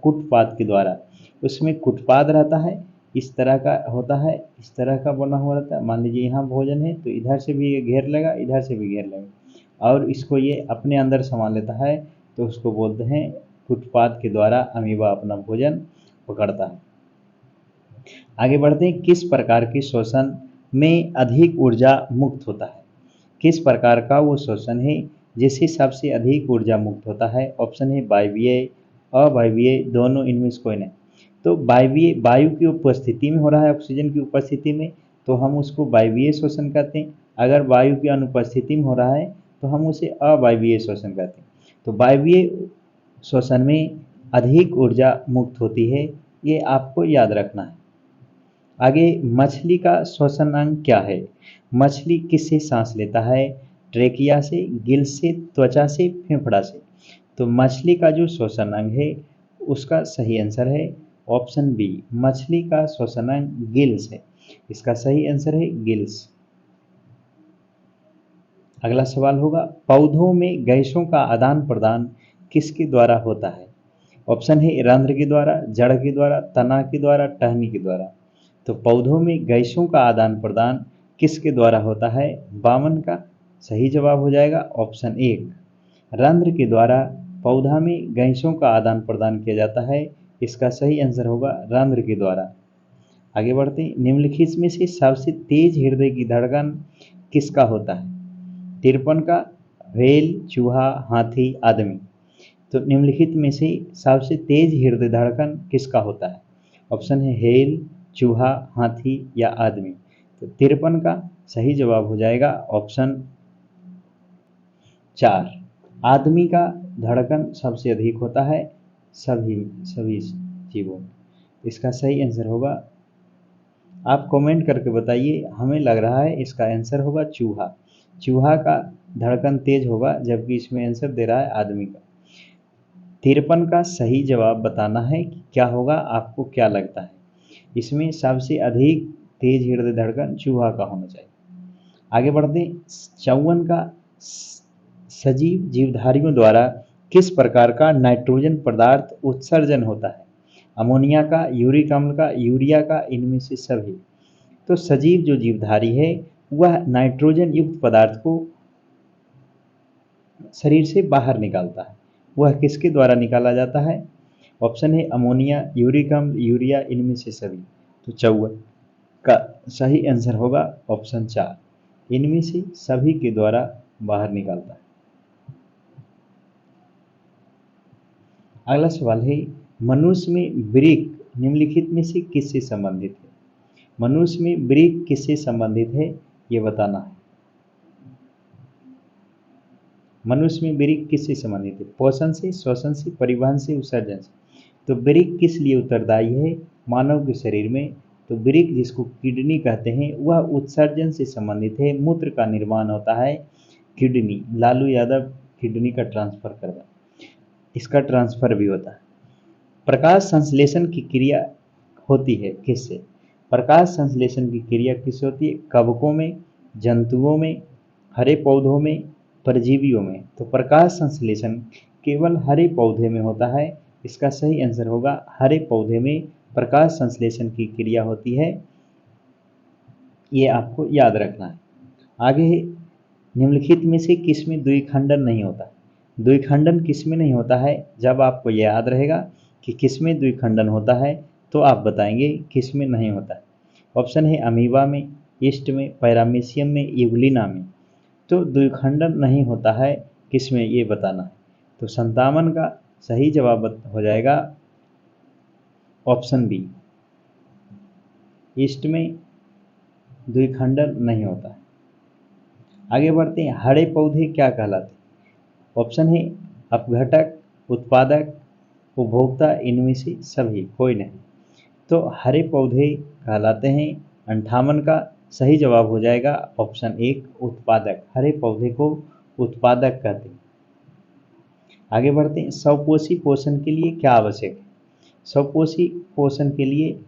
कूटपाद के द्वारा। उसमें कूटपाद रहता है, इस तरह का होता है, इस तरह का बना हुआ रहता है। मान लीजिए यहाँ भोजन है तो इधर से भी ये घेर लेगा, इधर से भी घेर लेगा और इसको ये अपने अंदर समा लेता है, तो उसको बोलते हैं कूटपाद के द्वारा अमीबा अपना भोजन पकड़ता है। आगे बढ़ते हैं, किस प्रकार के श्वसन में अधिक ऊर्जा मुक्त होता है। किस प्रकार का वो श्वसन है जिससे सबसे अधिक ऊर्जा मुक्त होता है। ऑप्शन है वायवीय, अवायवीय, दोनों, इनमें से कोई नहीं। तो वायवीय वायु की उपस्थिति में हो रहा है, ऑक्सीजन की उपस्थिति में, तो हम उसको वायवीय श्वसन कहते हैं। अगर वायु की अनुपस्थिति में हो रहा है तो हम उसे अवायवीय श्वसन कहते हैं। तो वायवीय श्वसन में अधिक ऊर्जा मुक्त होती है, ये आपको याद रखना है। आगे, मछली का श्वसन अंग क्या है। मछली किससे सांस लेता है। ट्रेकिया से, गिल्स से, त्वचा से, फेफड़ा से। तो मछली का जो श्वसन अंग है उसका सही आंसर है ऑप्शन बी, मछली का श्वसन अंग गिल्स है। इसका सही आंसर है गिल्स। अगला सवाल होगा, पौधों में गैसों का आदान प्रदान किसके द्वारा होता है। ऑप्शन है रंध्र के द्वारा, जड़ के द्वारा, तना के द्वारा, टहनी के द्वारा। तो पौधों में गैसों का आदान प्रदान किसके द्वारा होता है। 52 का सही जवाब हो जाएगा ऑप्शन एक, रंध्र के द्वारा पौधा में गैसों का आदान प्रदान किया जाता है। इसका सही आंसर होगा रंध्र के द्वारा। आगे बढ़ते हैं, निम्नलिखित में से सबसे तेज हृदय की धड़कन किसका होता है। तिरपन का, व्हेल, चूहा, हाथी, आदमी। तो निम्नलिखित में से सबसे तेज हृदय धड़कन किसका होता है। ऑप्शन है हेल, चूहा, हाथी या आदमी। तो 53 का सही जवाब हो जाएगा ऑप्शन 4, आदमी का धड़कन सबसे अधिक होता है सभी जीवों में। इसका सही आंसर होगा, आप कमेंट करके बताइए, हमें लग रहा है इसका आंसर होगा चूहा। चूहा का धड़कन तेज होगा, जबकि इसमें आंसर दे रहा है आदमी का। 53 का सही जवाब बताना है कि क्या होगा, आपको क्या लगता है। इसमें सबसे अधिक तेज हृदय धड़कन चूहा का होना चाहिए। आगे बढ़ते, 54 का, सजीव जीवधारियों द्वारा किस प्रकार का नाइट्रोजन पदार्थ उत्सर्जन होता है। अमोनिया का, यूरिक अम्ल का, यूरिया का, इनमें से सभी। तो सजीव जो जीवधारी है वह नाइट्रोजन युक्त पदार्थ को शरीर से बाहर निकालता है। वह किसके द्वारा निकाला जाता है। ऑप्शन है अमोनिया, यूरिक अम्ल, यूरिया, इनमें से सभी। तो 54 का सही आंसर होगा ऑप्शन 4, इनमें से सभी के द्वारा बाहर निकालता है। अगला सवाल है, मनुष्य में वृक्क निम्नलिखित में से किससे संबंधित है। मनुष्य में वृक्क किससे संबंधित है, ये बताना है। मनुष्य में वृक्क किससे संबंधित है। पोषण से, श्वसन से, परिवहन से, उत्सर्जन से। तो वृक्क किस लिए उत्तरदायी है मानव के शरीर में। तो वृक्क जिसको किडनी कहते हैं वह उत्सर्जन से संबंधित है। मूत्र का निर्माण होता है किडनी। लालू यादव किडनी का ट्रांसफर करवा, इसका ट्रांसफर भी होता है। प्रकाश संश्लेषण की क्रिया होती है किससे। प्रकाश संश्लेषण की क्रिया किससे होती है। कवकों में, जंतुओं में, हरे पौधों में, परजीवियों में। तो प्रकाश संश्लेषण केवल हरे पौधे में होता है। इसका सही आंसर होगा हरे पौधे में प्रकाश संश्लेषण की क्रिया होती है, ये आपको याद रखना है। आगे, निम्नलिखित में से किसमें द्विखंडन नहीं होता। द्विखंडन किसमें नहीं होता है, जब आपको याद रहेगा कि किसमें द्विखंडन होता है तो आप बताएंगे किसमें नहीं होता है। ऑप्शन है अमीबा में, ईस्ट में, पैरामीशियम में, यूग्लिना में। तो द्विखंडन नहीं होता है किसमें, ये बताना है। तो 57 का सही जवाब हो जाएगा ऑप्शन बी, ईस्ट में द्विखंडन नहीं होता है। आगे बढ़ते हैं, हरे पौधे क्या कहलाते हैं? ऑप्शन है अपघटक, उत्पादक, उपभोक्ता, इनमें से सभी कोई नहीं। तो हरे पौधे कहलाते हैं 58 का सही जवाब हो जाएगा ऑप्शन एक, उत्पादक। हरे पौधे को उत्पादक कहते हैं। आगे बढ़ते हैं, स्वपोषी पोषण के लिए क्या आवश्यक है? स्वपोषी पोषण के लिए,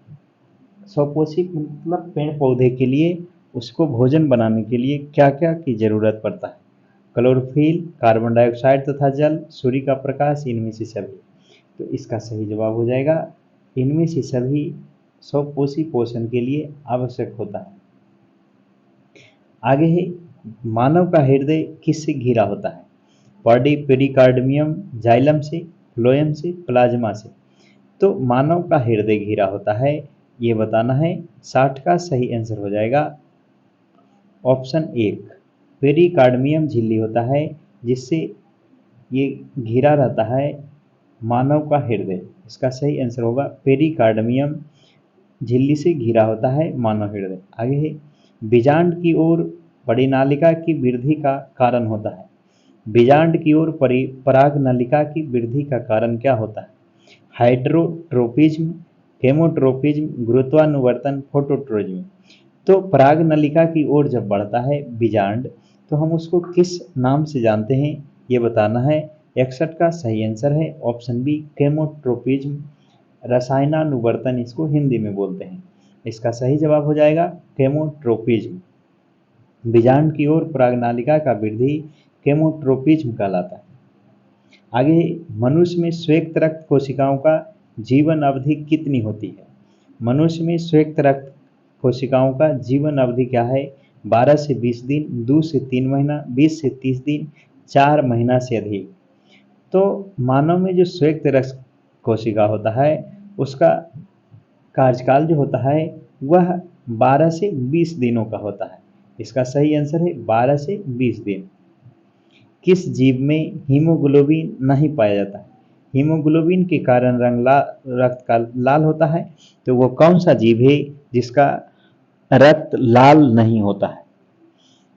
स्वपोषी मतलब पेड़ पौधे के लिए उसको भोजन बनाने के लिए क्या क्या की जरूरत पड़ता है? क्लोरोफिल, कार्बन डाइऑक्साइड तथा जल, सूर्य का प्रकाश, इनमें से सभी। तो इसका सही जवाब हो जाएगा इनमें से सभी स्वपोषी पोषण के लिए आवश्यक होता है। आगे है, मानव का हृदय किससे घिरा होता है? बॉडी पेरिकार्डियम, जाइलम से, फ्लोएम से, प्लाज्मा से। तो मानव का हृदय घिरा होता है, ये बताना है। 60 का सही आंसर हो जाएगा ऑप्शन एक, पेरिकार्डियम झिल्ली होता है जिससे ये घिरा रहता है मानव का हृदय। इसका सही आंसर होगा पेरिकार्डियम झिल्ली से घिरा होता है मानव हृदय। आगे है, बीजांड की ओर बड़ी नालिका की वृद्धि का कारण होता है। बीजांड की ओर पराग नलिका की वृद्धि का कारण क्या होता है? हाइड्रोट्रोपिज्म, हेमोट्रोपिज्म, गुरुत्वानुवर्तन, फोटोट्रोपिज्म। तो पराग नलिका की ओर जब बढ़ता है बीजांड तो हम उसको किस नाम से जानते हैं, ये बताना है। 61 का सही आंसर है ऑप्शन बी, केमोट्रोपिज्म। रसायनानुवर्तन इसको हिंदी में बोलते हैं। इसका सही जवाब हो जाएगा केमोट्रोपिज्म। बीजांड की ओर परागनालिका का वृद्धि केमोट्रोपिज्म कहलाता है। आगे, मनुष्य में श्वेत रक्त कोशिकाओं का जीवन अवधि कितनी होती है? मनुष्य में श्वेत रक्त कोशिकाओं का जीवन अवधि क्या है? 12 से 20 दिन, 2 से 3 महीना, 20 से 30 दिन, 4 महीना से अधिक। तो मानव में जो श्वेत रक्त कोशिका होता है उसका कार्यकाल जो होता है वह 12 से 20 दिनों का होता है। इसका सही आंसर है 12 से 20 दिन। किस जीव में हीमोग्लोबिन नहीं पाया जाता है? हीमोग्लोबिन के कारण रक्त का लाल होता है। तो वो कौन सा जीव है जिसका रक्त लाल नहीं होता है?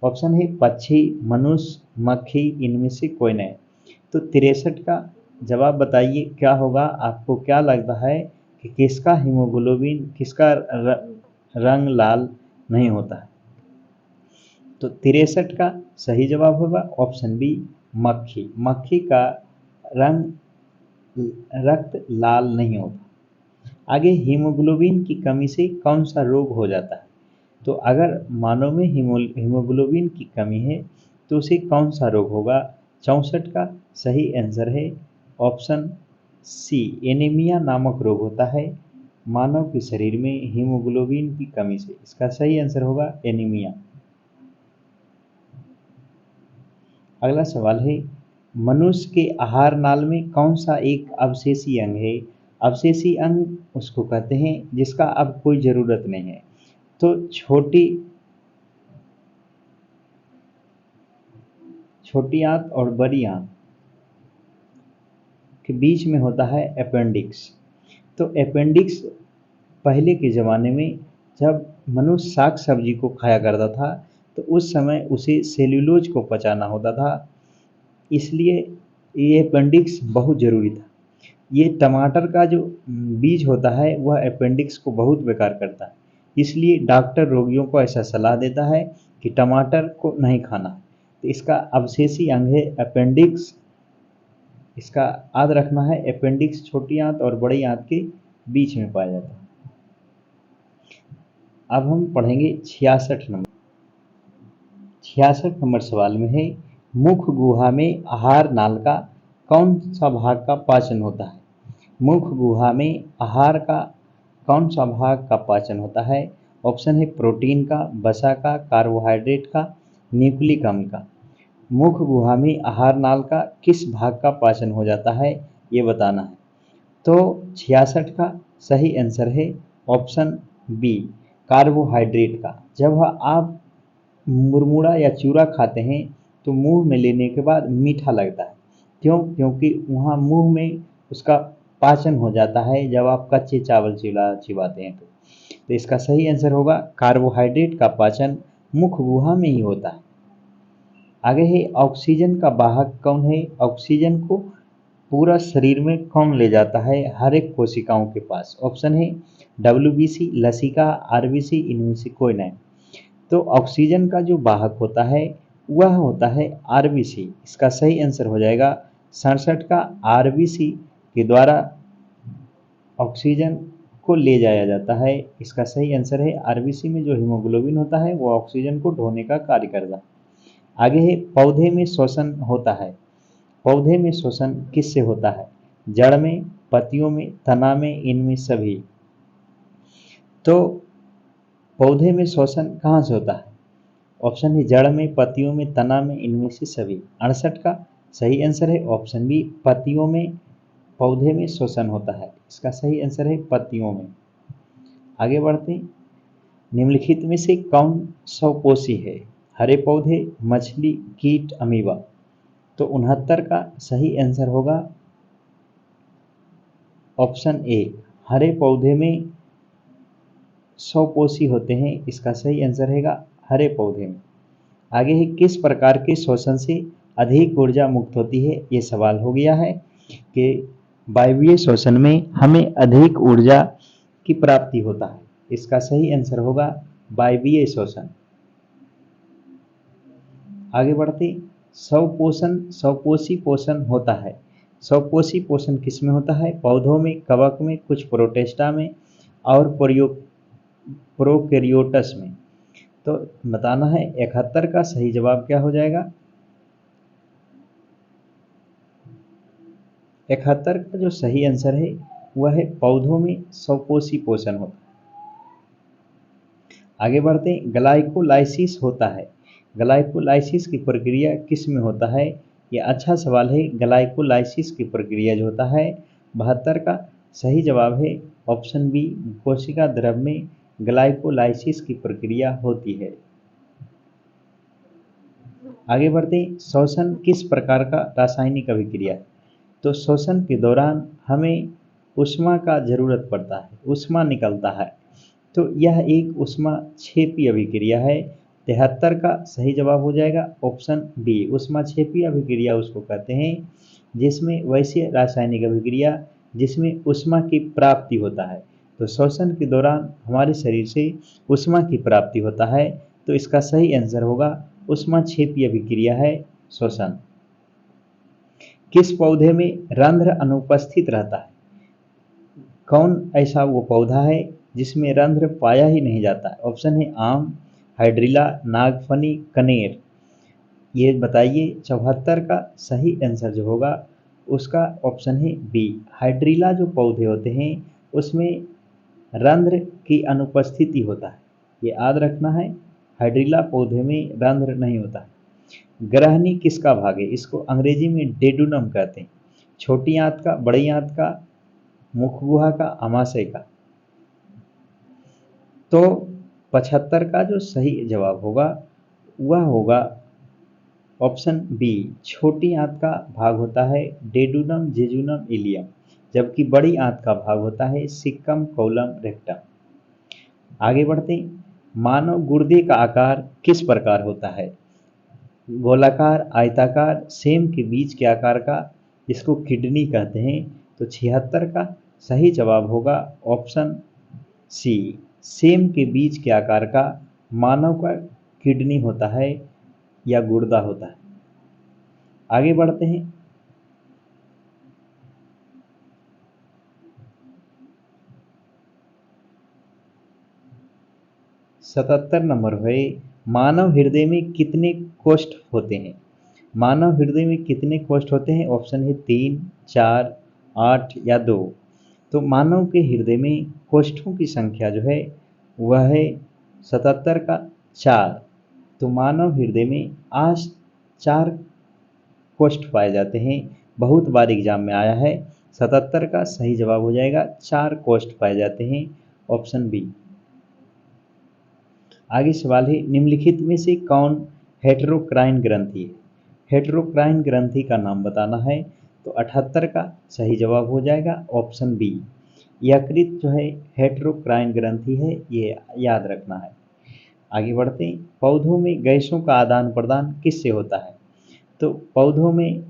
ऑप्शन है पक्षी, मनुष्य, मक्खी, इनमें से कोई नहीं। तो 63 का जवाब बताइए क्या होगा? आपको क्या लगता है कि किसका हीमोग्लोबिन, किसका रंग लाल नहीं होता है? तो 63 का सही जवाब होगा ऑप्शन बी, मक्खी। मक्खी का रक्त लाल नहीं होता। आगे, हीमोग्लोबिन की कमी से कौन सा रोग हो जाता है? तो अगर मानव में हीमोग्लोबिन की कमी है तो उसे कौन सा रोग होगा? 64 का सही आंसर है ऑप्शन सी, एनीमिया नामक रोग होता है मानव के शरीर में हीमोग्लोबिन की कमी से। इसका सही आंसर होगा एनीमिया। अगला सवाल है, मनुष्य के आहार नाल में कौन सा एक अवशेषी अंग है? अवशेषी अंग उसको कहते हैं जिसका अब कोई ज़रूरत नहीं है। तो छोटी आंत और बड़ी आंत के बीच में होता है अपेंडिक्स। तो अपेंडिक्स पहले के ज़माने में जब मनुष्य साग सब्जी को खाया करता था तो उस समय उसे सेल्यूलोज को पचाना होता था, इसलिए ये अपेंडिक्स बहुत ज़रूरी था। ये टमाटर का जो बीज होता है वह अपेंडिक्स को बहुत बेकार करता है, इसलिए डॉक्टर रोगियों को ऐसा सलाह देता है कि टमाटर को नहीं खाना। तो इसका अवशेषी अंग है अपेंडिक्स। इसका याद रखना है, अपेंडिक्स छोटी आंत और बड़ी आंत के बीच में पाया जाता है। अब हम पढ़ेंगे 66 नंबर। 66 नंबर सवाल में है, मुख गुहा में आहार नाल का कौन सा भाग का पाचन होता है? मुख गुहा में आहार का कौन सा भाग का पाचन होता है? ऑप्शन है प्रोटीन का, वसा का, कार्बोहाइड्रेट का, न्यूक्लिक अम्ल का। मुख गुहा में आहार नाल का किस भाग का पाचन हो जाता है, ये बताना है। तो 66 का सही आंसर है ऑप्शन बी, कार्बोहाइड्रेट का। जब आप मुरमुरा या चूरा खाते हैं तो मुंह में लेने के बाद मीठा लगता है, क्यों? क्योंकि वहाँ मुंह में उसका पाचन हो जाता है जब आप कच्चे चावल चिबाते हैं तो इसका सही आंसर होगा कार्बोहाइड्रेट का पाचन मुख गुहा में ही होता है। आगे है ऑक्सीजन का वाहक कौन है? ऑक्सीजन को पूरा शरीर में कौन ले जाता है हर एक कोशिकाओं के पास? ऑप्शन है डब्ल्यूबीसी, लसिका, आरबीसी, इनमें से कोई नहीं। तो ऑक्सीजन का जो वाहक होता है वह होता है आरबीसी। इसका सही आंसर हो जाएगा 67 का आरबीसी के द्वारा ऑक्सीजन को ले जाया जाता है। इसका सही आंसर है आरबीसी में जो हीमोग्लोबिन होता है वो ऑक्सीजन को ढोने का कार्य करता है। आगे है पौधे में श्वसन होता है। पौधे में श्वसन किससे होता है? जड़ में, पत्तियों में, तना में, इनमें सभी। तो पौधे में श्वसन कहाँ से होता है? ऑप्शन है जड़ में, पत्तियों में, तना में, इनमें से सभी। 68 का सही आंसर है ऑप्शन बी, पत्तियों में पौधे में श्वसन होता है। इसका सही आंसर है पत्तियों में। आगे बढ़ते हैं। निम्नलिखित में से कौन स्वपोषी है? हरे पौधे, मछली, कीट, अमीबा। तो 69 का सही आंसर होगा ऑप्शन ए, हरे पौधे में स्वपोषी होते हैं। इसका सही आंसर रहेगा हरे पौधे में। आगे है किस प्रकार के श्वसन से अधिक ऊर्जा मुक्त होती है? ये सवाल हो गया है कि वायवीय श्वसन में हमें अधिक ऊर्जा की प्राप्ति होता है। इसका सही आंसर होगा वायवीय श्वसन। आगे बढ़ते स्वपोषण, स्वपोषी पोषण होता है। स्वपोषी पोषण किस में होता है? पौधों में, कवक में, कुछ प्रोटेस्टा में और प्रोकैरियोट्स में। तो बताना है 71 का सही जवाब क्या हो जाएगा? 71 का जो सही आंसर है वह है पौधों में स्वपोषी पोषण होता है। आगे बढ़ते हैं। ग्लाइकोलाइसिस होता है। ग्लाइकोलाइसिस की प्रक्रिया किस में होता है? ये अच्छा सवाल है। ग्लाइकोलाइसिस की प्रक्रिया जो होता है 72 का सही जवाब है ऑप्शन बी, कोशिका द्रव में ग्लाइकोलाइसिस की प्रक्रिया होती है। आगे बढ़ते हैं। श्वसन किस प्रकार का रासायनिक अभिक्रिया है? तो श्वसन के दौरान हमें ऊष्मा का जरूरत पड़ता है, ऊष्मा निकलता है, तो यह एक ऊष्मा क्षेपी अभिक्रिया है। 73 का सही जवाब हो जाएगा ऑप्शन बी, ऊष्मा क्षेपी अभिक्रिया उसको कहते हैं जिसमें वैसे रासायनिक अभिक्रिया जिसमें ऊष्मा की प्राप्ति होता है। तो श्वसन के दौरान हमारे शरीर से ऊष्मा की प्राप्ति होता है, तो इसका सही आंसर होगा ऊष्मा क्षेपी अभिक्रिया है श्वसन। किस पौधे में रंध्र अनुपस्थित रहता है? कौन ऐसा वो पौधा है जिसमें रंध्र पाया ही नहीं जाता है? ऑप्शन है आम, हाइड्रिला, नागफनी, कनेर। ये बताइए 74 का सही आंसर जो होगा उसका ऑप्शन है बी, हाइड्रिला जो पौधे होते हैं उसमें रंध्र की अनुपस्थिति होता है। ये याद रखना है, हाइड्रिला पौधे में रंध्र नहीं होता है। ग्रहणी किसका भाग है? इसको अंग्रेजी में डेडुनम कहते हैं। छोटी आंत का, बड़ी आंत का, मुख गुहा का, अमाशय का। तो 75 का जो सही जवाब होगा वह होगा ऑप्शन बी, छोटी आंत का भाग होता है डेडुनम, जेजुनम, इलियम, जबकि बड़ी आंत का भाग होता है सिक्कम, कोलम, रेक्टम। आगे बढ़ते हैं। मानव गुर्दे का आकार किस प्रकार होता है? गोलाकार, आयताकार, सेम के बीच के आकार का, इसको किडनी कहते हैं। तो 76 का सही जवाब होगा ऑप्शन सी, सेम के बीच के आकार का मानव का किडनी होता है या गुर्दा होता है। आगे बढ़ते हैं। 77 नंबर है मानव हृदय में कितने कोष्ठ होते हैं? मानव हृदय में कितने कोष्ठ होते हैं? ऑप्शन है 3, 4, 8 या 2। तो मानव के हृदय में कोष्ठों की संख्या जो है वह है 77 का 4। तो मानव हृदय में आज 4 कोष्ठ पाए जाते हैं। बहुत बार एग्जाम में आया है। 77 का सही जवाब हो जाएगा 4 कोष्ठ पाए जाते हैं, ऑप्शन बी। आगे सवाल है निम्नलिखित में से कौन हेटेरोक्राइन ग्रंथि है? हेटेरोक्राइन ग्रंथि का नाम बताना है, तो 78 का सही जवाब हो जाएगा ऑप्शन बी। यकृत जो है हेटेरोक्राइन ग्रंथि है, ये याद रखना है। आगे बढ़ते हैं, पौधों में गैसों का आदान प्रदान किससे होता है? तो पौधों में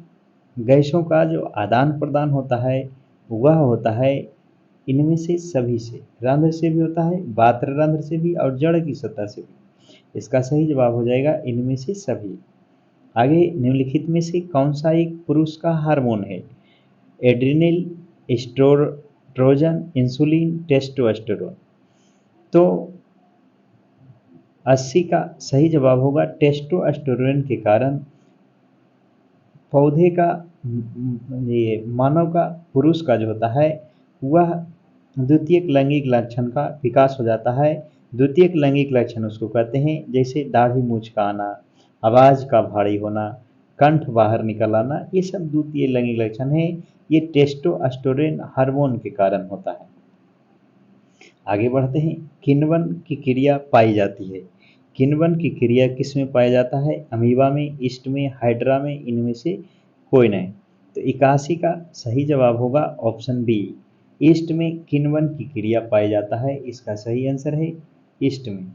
गैसों का जो आदान प्रदान होता है वह होता है इनमें से सभी से, रंध्र से भी होता है, बात्र रंध्र से भी और जड़ की सतह से भी। इसका सही जवाब हो जाएगा इनमें से सभी। आगे, निम्नलिखित में से कौन सा एक पुरुष का हार्मोन है? Adrenal, oestrogen, insulin, testosterone. तो 80 का सही जवाब होगा टेस्टोस्टेरोन के कारण पौधे का, ये मानव का, पुरुष का जो होता है वह द्वितीयक लैंगिक लक्षण का विकास हो जाता है। द्वितीयक लैंगिक लक्षण उसको कहते हैं जैसे दाढ़ी मूंछ का आना, आवाज़ का भारी होना, कंठ बाहर निकल आना, ये सब द्वितीय लैंगिक लक्षण है। ये टेस्टोस्टेरोन हार्मोन के कारण होता है। आगे बढ़ते हैं, किण्वन की क्रिया पाई जाती है। किण्वन की क्रिया किस में पाया जाता है? अमीबा में, ईस्ट में, हाइड्रा में, इनमें से कोई नहीं। तो 81 का सही जवाब होगा ऑप्शन बी। ईस्ट में किण्वन की क्रिया पाया जाता है, इसका सही आंसर है ईस्ट में।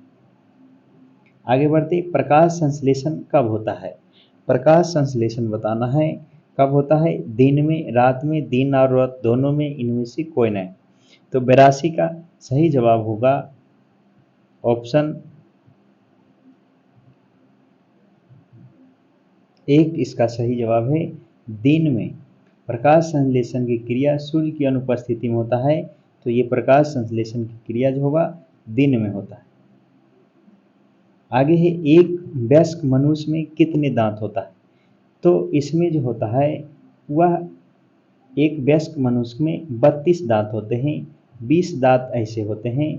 आगे बढ़ते, प्रकाश संश्लेषण कब होता है? प्रकाश संश्लेषण बताना है कब होता है? दिन में, रात में, दिन और रात दोनों में, इनमें से कोई नहीं। तो 82 का सही जवाब होगा ऑप्शन एक, इसका सही जवाब है दिन में। प्रकाश संश्लेषण की क्रिया सूर्य की अनुपस्थिति में होता है, तो ये प्रकाश संश्लेषण की क्रिया जो होगा दिन में होता है। आगे है, एक वयस्क मनुष्य में कितने दांत होता है? तो इसमें जो होता है वह एक वयस्क मनुष्य में 32 दांत होते हैं। 20 दांत ऐसे होते हैं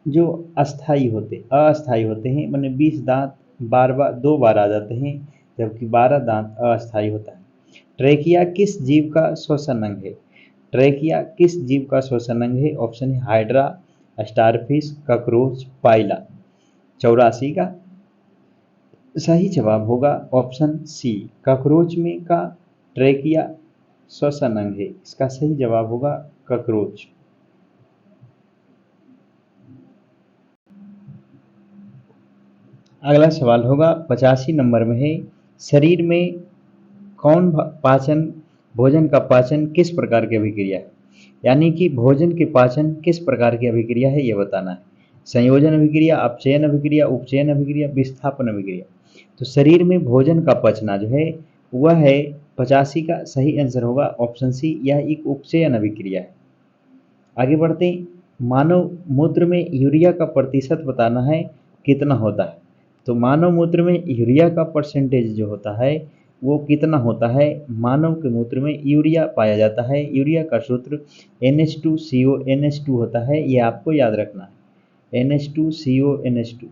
जो अस्थाई होते, अस्थाई होते हैं, माने 20 दांत बार बार 2 बार आ जाते हैं, जबकि 12 दांत अस्थाई होता है। ट्रेकिया किस जीव का श्वसन अंग है? ट्रेकिया किस जीव का श्वसन अंग है? ऑप्शन है हाइड्रा, स्टारफिश, कॉकरोच, पाइला। 84 का सही जवाब होगा ऑप्शन सी, कॉकरोच में का ट्रेकिया श्वसन अंग है, इसका सही जवाब होगा कॉकरोच। अगला सवाल होगा 85 नंबर में है, शरीर में कौन पाचन, भोजन का पाचन किस प्रकार की अभिक्रिया है? यानी कि भोजन के पाचन किस प्रकार की अभिक्रिया है, ये बताना है। संयोजन अभिक्रिया, अपचयन अभिक्रिया, उपचयन अभिक्रिया, विस्थापन अभिक्रिया। तो शरीर में भोजन का पचना जो है वह है 85 का सही आंसर होगा ऑप्शन सी, यह एक उपचयन अभिक्रिया है। आगे बढ़ते हैं, मानव मूत्र में यूरिया का प्रतिशत बताना है कितना होता है? तो मानव मूत्र में यूरिया का परसेंटेज जो होता है वो कितना होता है? मानव के मूत्र में यूरिया पाया जाता है। यूरिया का सूत्र NH2CO NH2 होता है, ये आपको याद रखना है, NH2CO NH2।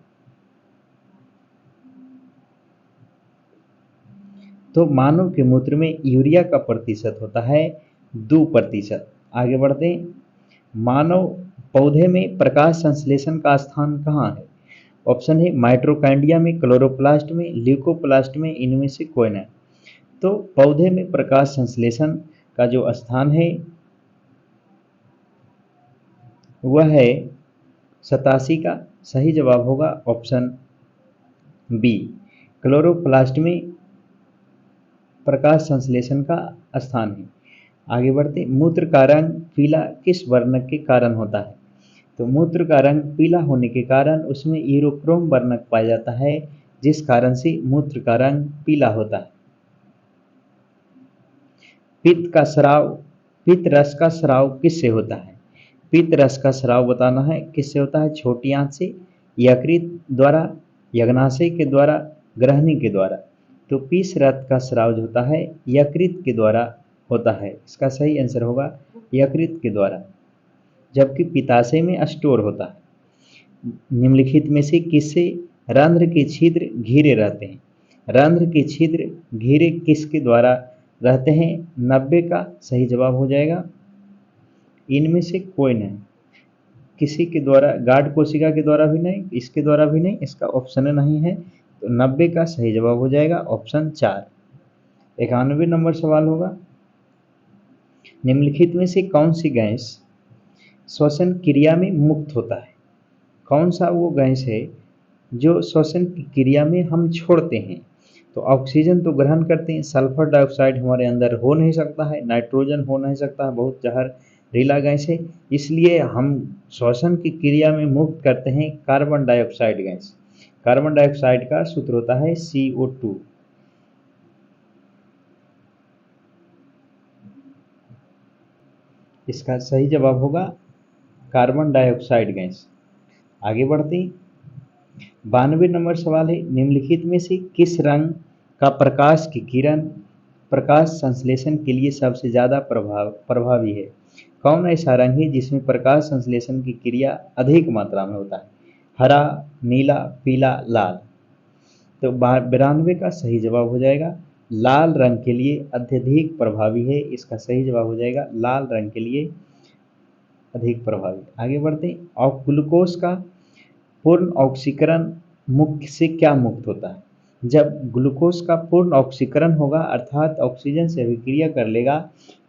तो मानव के मूत्र में यूरिया का प्रतिशत होता है 2%। आगे बढ़ते हैं, मानव पौधे में प्रकाश संश्लेषण का स्थान कहाँ है? ऑप्शन है माइटोकॉन्ड्रिया में, क्लोरोप्लास्ट में, ल्यूकोप्लास्ट में, इनमें से कोई नहीं। तो पौधे में प्रकाश संश्लेषण का जो स्थान है वह है 87 का सही जवाब होगा ऑप्शन बी, क्लोरोप्लास्ट में प्रकाश संश्लेषण का स्थान है। आगे बढ़ते, मूत्र का रंग पीला किस वर्णक के कारण होता है? तो मूत्र का रंग पीला होने के कारण उसमें यूरोक्रोम वर्णक पाया जाता है, जिस कारण से मूत्र का रंग पीला होता है। पित्त का स्राव, पित्त रस का स्राव किससे होता है? पित्त रस का स्राव बताना है किससे होता है? छोटी आंत से, यकृत द्वारा, यज्ञाशय के द्वारा, ग्रहणी के द्वारा। तो पीस रस का स्राव जो होता है यकृत के द्वारा होता है, इसका सही आंसर होगा यकृत के द्वारा, जबकि पित्ताशय में स्टोर होता है। निम्नलिखित में से किससे रंध्र के छिद्र घिरे रहते हैं? रंध्र के छिद्र घिरे किसके द्वारा रहते हैं? 90 का सही जवाब हो जाएगा इनमें से कोई नहीं, किसी के द्वारा, गाढ़ कोशिका के द्वारा भी नहीं, इसके द्वारा भी नहीं, इसका ऑप्शन नहीं है, तो 90 का सही जवाब हो जाएगा ऑप्शन 4। 91 नंबर सवाल होगा, निम्नलिखित में से कौन सी गैस श्वसन क्रिया में मुक्त होता है? कौन सा वो गैस है जो श्वसन की क्रिया में हम छोड़ते हैं? तो ऑक्सीजन तो ग्रहण करते हैं, सल्फर डाइऑक्साइड हमारे अंदर हो नहीं सकता है, नाइट्रोजन हो नहीं सकता है, बहुत जहरीला गैस है, इसलिए हम श्वसन की क्रिया में मुक्त करते हैं carbon dioxide gas. Carbon dioxide का सूत्र होता है CO2। इसका सही जवाब होगा कार्बन डाइऑक्साइड गैस। आगे बढ़ते हैं, 92 नंबर सवाल है, निम्नलिखित में से किस रंग का प्रकाश की किरण प्रकाश संश्लेषण के लिए सबसे ज़्यादा प्रभावी है? कौन ऐसा रंग है जिसमें प्रकाश संश्लेषण की क्रिया अधिक मात्रा में होता है? हरा, नीला, पीला, लाल। तो 92 का सही जवाब हो जाएगा लाल रंग के लिए अत्यधिक प्रभावी है। इसका सही जवाब हो जाएगा लाल रंग के लिए अधिक प्रभावी। आगे बढ़ते हैं, और ग्लूकोज का पूर्ण ऑक्सीकरण मुख्य से क्या मुक्त होता है? जब ग्लूकोज का पूर्ण ऑक्सीकरण होगा अर्थात ऑक्सीजन से अभिक्रिया कर लेगा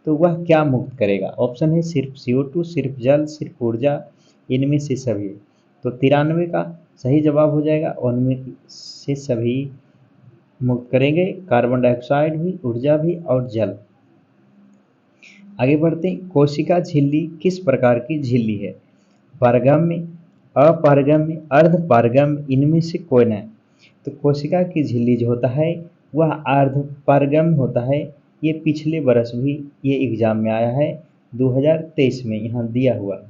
तो वह क्या मुक्त करेगा? ऑप्शन है सिर्फ CO2, सिर्फ जल, सिर्फ ऊर्जा, इनमें से सभी। तो 93 का सही जवाब हो जाएगा उनमें से सभी मुक्त करेंगे, कार्बन डाइऑक्साइड भी, ऊर्जा भी और जल। आगे बढ़ते हैं, कोशिका झिल्ली किस प्रकार की झिल्ली है? पारगम्य, अपारगम्य, अर्धपारगम्य, इनमें से कोई नहीं। तो कोशिका की झिल्ली जो होता है वह अर्धपारगम्य होता है। ये पिछले वर्ष भी ये एग्जाम में आया है, 2023 में यहाँ दिया हुआ।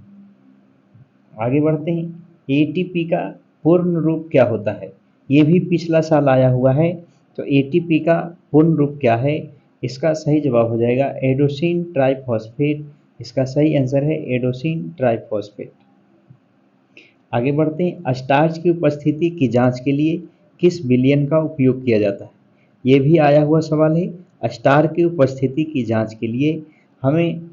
आगे बढ़ते हैं, ATP का पूर्ण रूप क्या होता है? ये भी पिछला साल आया हुआ है। तो ATP का पूर्ण रूप क्या है? इसका सही जवाब हो जाएगा एडोसिन ट्राइफॉस्फेट। इसका सही आंसर है एडोसिन ट्राइफॉस्फेट। आगे बढ़ते हैं, स्टार्च की उपस्थिति की जांच के लिए किस विलयन का उपयोग किया जाता है? ये भी आया हुआ सवाल है। स्टार्च की उपस्थिति की जांच के लिए हमें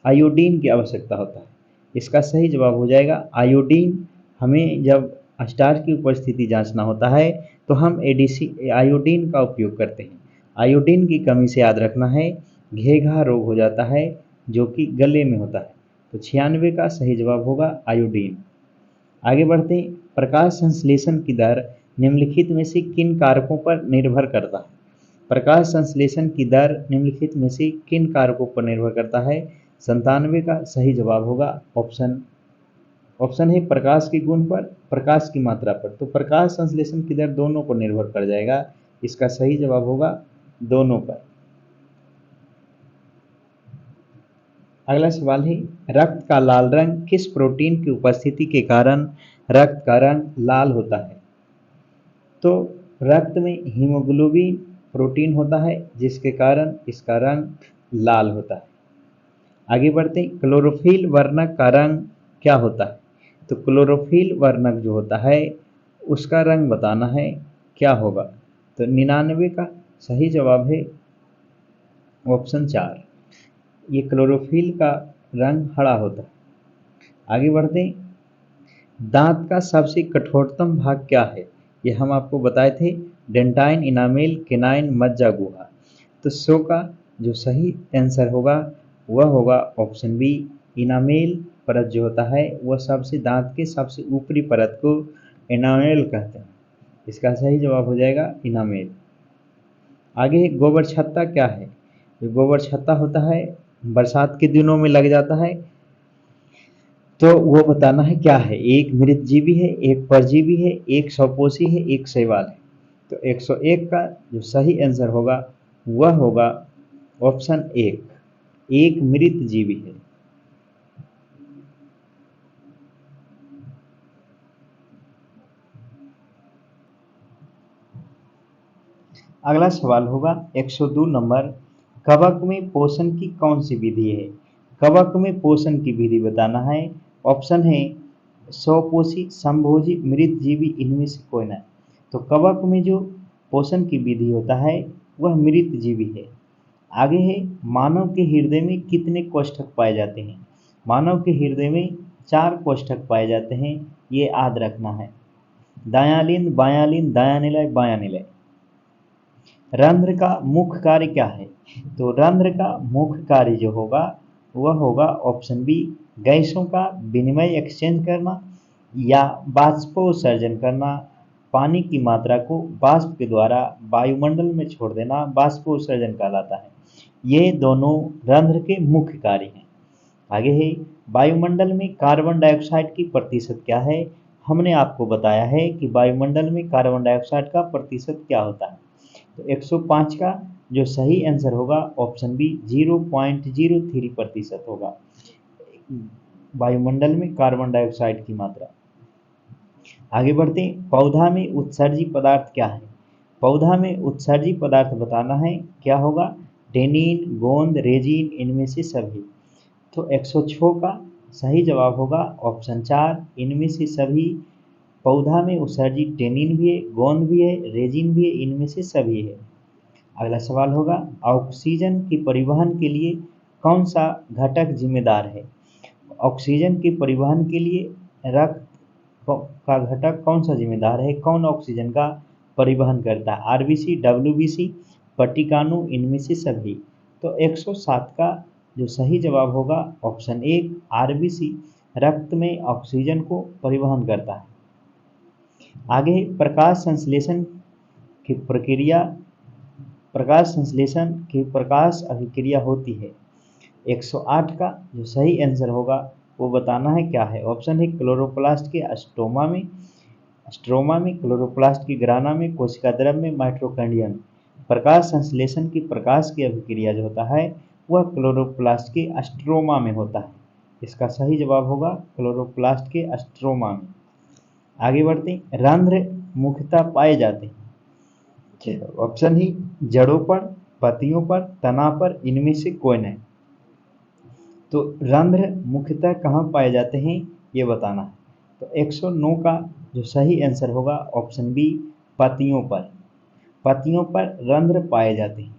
आयोडीन की आवश्यकता होता है। इसका सही जवाब हो जाएगा आयोडीन। हमें जब स्टार्च की उपस्थिति जांचना होता है तो हम आयोडीन का उपयोग करते हैं। आयोडीन की कमी से याद रखना है घेघा रोग हो जाता है जो कि गले में होता है। तो 96 का सही जवाब होगा आयोडीन। आगे बढ़ते हैं, प्रकाश संश्लेषण की दर निम्नलिखित में से किन कारकों पर निर्भर करता है? प्रकाश संश्लेषण की दर निम्नलिखित में से किन कारकों पर निर्भर करता है? 97 का सही जवाब होगा ऑप्शन है प्रकाश के गुण पर, प्रकाश की मात्रा पर। तो प्रकाश संश्लेषण की दर दोनों पर निर्भर कर जाएगा। इसका सही जवाब होगा दोनों पर। अगला सवाल है, रक्त का लाल रंग किस प्रोटीन की उपस्थिति के कारण रक्त का रंग लाल होता है? तो रक्त में हीमोग्लोबिन प्रोटीन होता है जिसके कारण इसका रंग लाल होता है। आगे बढ़ते हैं, क्लोरोफिल वर्णक का रंग क्या होता है? तो क्लोरोफिल वर्णक जो होता है उसका रंग बताना है, क्या होगा? तो 99 का सही जवाब है ऑप्शन 4। ये क्लोरोफिल का रंग हरा होता है। आगे बढ़ते हैं, दांत का सबसे कठोरतम भाग क्या है? ये हम आपको बताए थे, डेंटाइन, इनामेल, केनाइन, मज्जा गुहा। तो 100 का जो सही आंसर होगा वह होगा ऑप्शन बी, इनामेल परत जो होता है वह सबसे दांत के सबसे ऊपरी परत को इनामेल कहते हैं। इसका सही जवाब हो जाएगा इनामेल। आगे गोबर छत्ता क्या है? जो गोबर छत्ता होता है बरसात के दिनों में लग जाता है, तो वो बताना है क्या है। एक मृतजीवी है, एक परजीवी है, एक स्वपोषी है, एक शैवाल है। तो 101 का जो सही आंसर होगा वह होगा ऑप्शन एक मृत जीवी है। अगला सवाल होगा 102 नंबर, कवक में पोषण की कौन सी विधि है? कवक में पोषण की विधि बताना है। ऑप्शन है स्वपोषी, संभोजी, मृतजीवी, इनमें से कोई नहीं। तो कवक में जो पोषण की विधि होता है वह मृतजीवी है। आगे है, मानव के हृदय में कितने कोष्ठक पाए जाते हैं? मानव के हृदय में 4 कोष्ठक पाए जाते हैं, ये याद रखना है। दायां लिंद, बायां लिंद, दायां निलय, बायां निलय। रंध्र का मुख्य कार्य क्या है? तो रंध्र का मुख्य कार्य जो होगा वह होगा ऑप्शन बी, गैसों का विनिमय एक्सचेंज करना या बाष्पोत्सर्जन करना। पानी की मात्रा को वाष्प के द्वारा वायुमंडल में छोड़ देना बाष्पोत्सर्जन कहलाता है। ये दोनों रंध्र के मुख्य कार्य हैं। आगे है, वायुमंडल में कार्बन डाइऑक्साइड की प्रतिशत क्या है? हमने आपको बताया है कि वायुमंडल में कार्बन डाइऑक्साइड का प्रतिशत क्या होता है। तो 105 का जो सही आंसर होगा ऑप्शन बी 0.03% होगा वायुमंडल में कार्बन डाइऑक्साइड की मात्रा। आगे बढ़ते हैं, पौधा में उत्सर्जी पदार्थ क्या है? पौधा में उत्सर्जी पदार्थ बताना है, क्या होगा? टेनिन, गोंद, रेजिन, इनमें से सभी। तो 106 का सही जवाब होगा ऑप्शन 4, इनमें से सभी। पौधा में उत्सर्जित टेनिन भी है, गोंद भी है, रेजिन भी है, इनमें से सभी है। अगला सवाल होगा, ऑक्सीजन के परिवहन के लिए कौन सा घटक जिम्मेदार है? ऑक्सीजन के परिवहन के लिए रक्त का घटक कौन सा जिम्मेदार है? कौन ऑक्सीजन का परिवहन करता है? आरबीसी, डब्ल्यूबीसी, पट्टिकाणु, इनमें से सभी। तो 107 का जो सही जवाब होगा ऑप्शन 1, आरबीसी रक्त में ऑक्सीजन को परिवहन करता है। आगे प्रकाश संश्लेषण की प्रक्रिया, प्रकाश संश्लेषण की प्रकाश अभिक्रिया होती है। 108 का जो सही आंसर होगा वो बताना है, क्या है? ऑप्शन है क्लोरोप्लास्ट के स्ट्रोमा में, क्लोरोप्लास्ट की ग्राना में, कोशिका द्रव में, माइटोकॉन्ड्रिया में। प्रकाश संश्लेषण की प्रकाश की अभिक्रिया जो होता है वह क्लोरोप्लास्ट के स्ट्रोमा में होता है। इसका सही जवाब होगा क्लोरोप्लास्ट के स्ट्रोमा में। आगे बढ़ते हैं, रंध्र मुख्यतः पाए जाते हैं। ऑप्शन ही जड़ों पर, पत्तियों पर, तना पर, इनमें से कोई नहीं। तो रंध्र मुख्यतः कहाँ पाए जाते हैं ये बताना है। तो 109 का जो सही आंसर होगा ऑप्शन बी, पत्तियों पर। पत्तियों पर रंध्र पाए जाते हैं।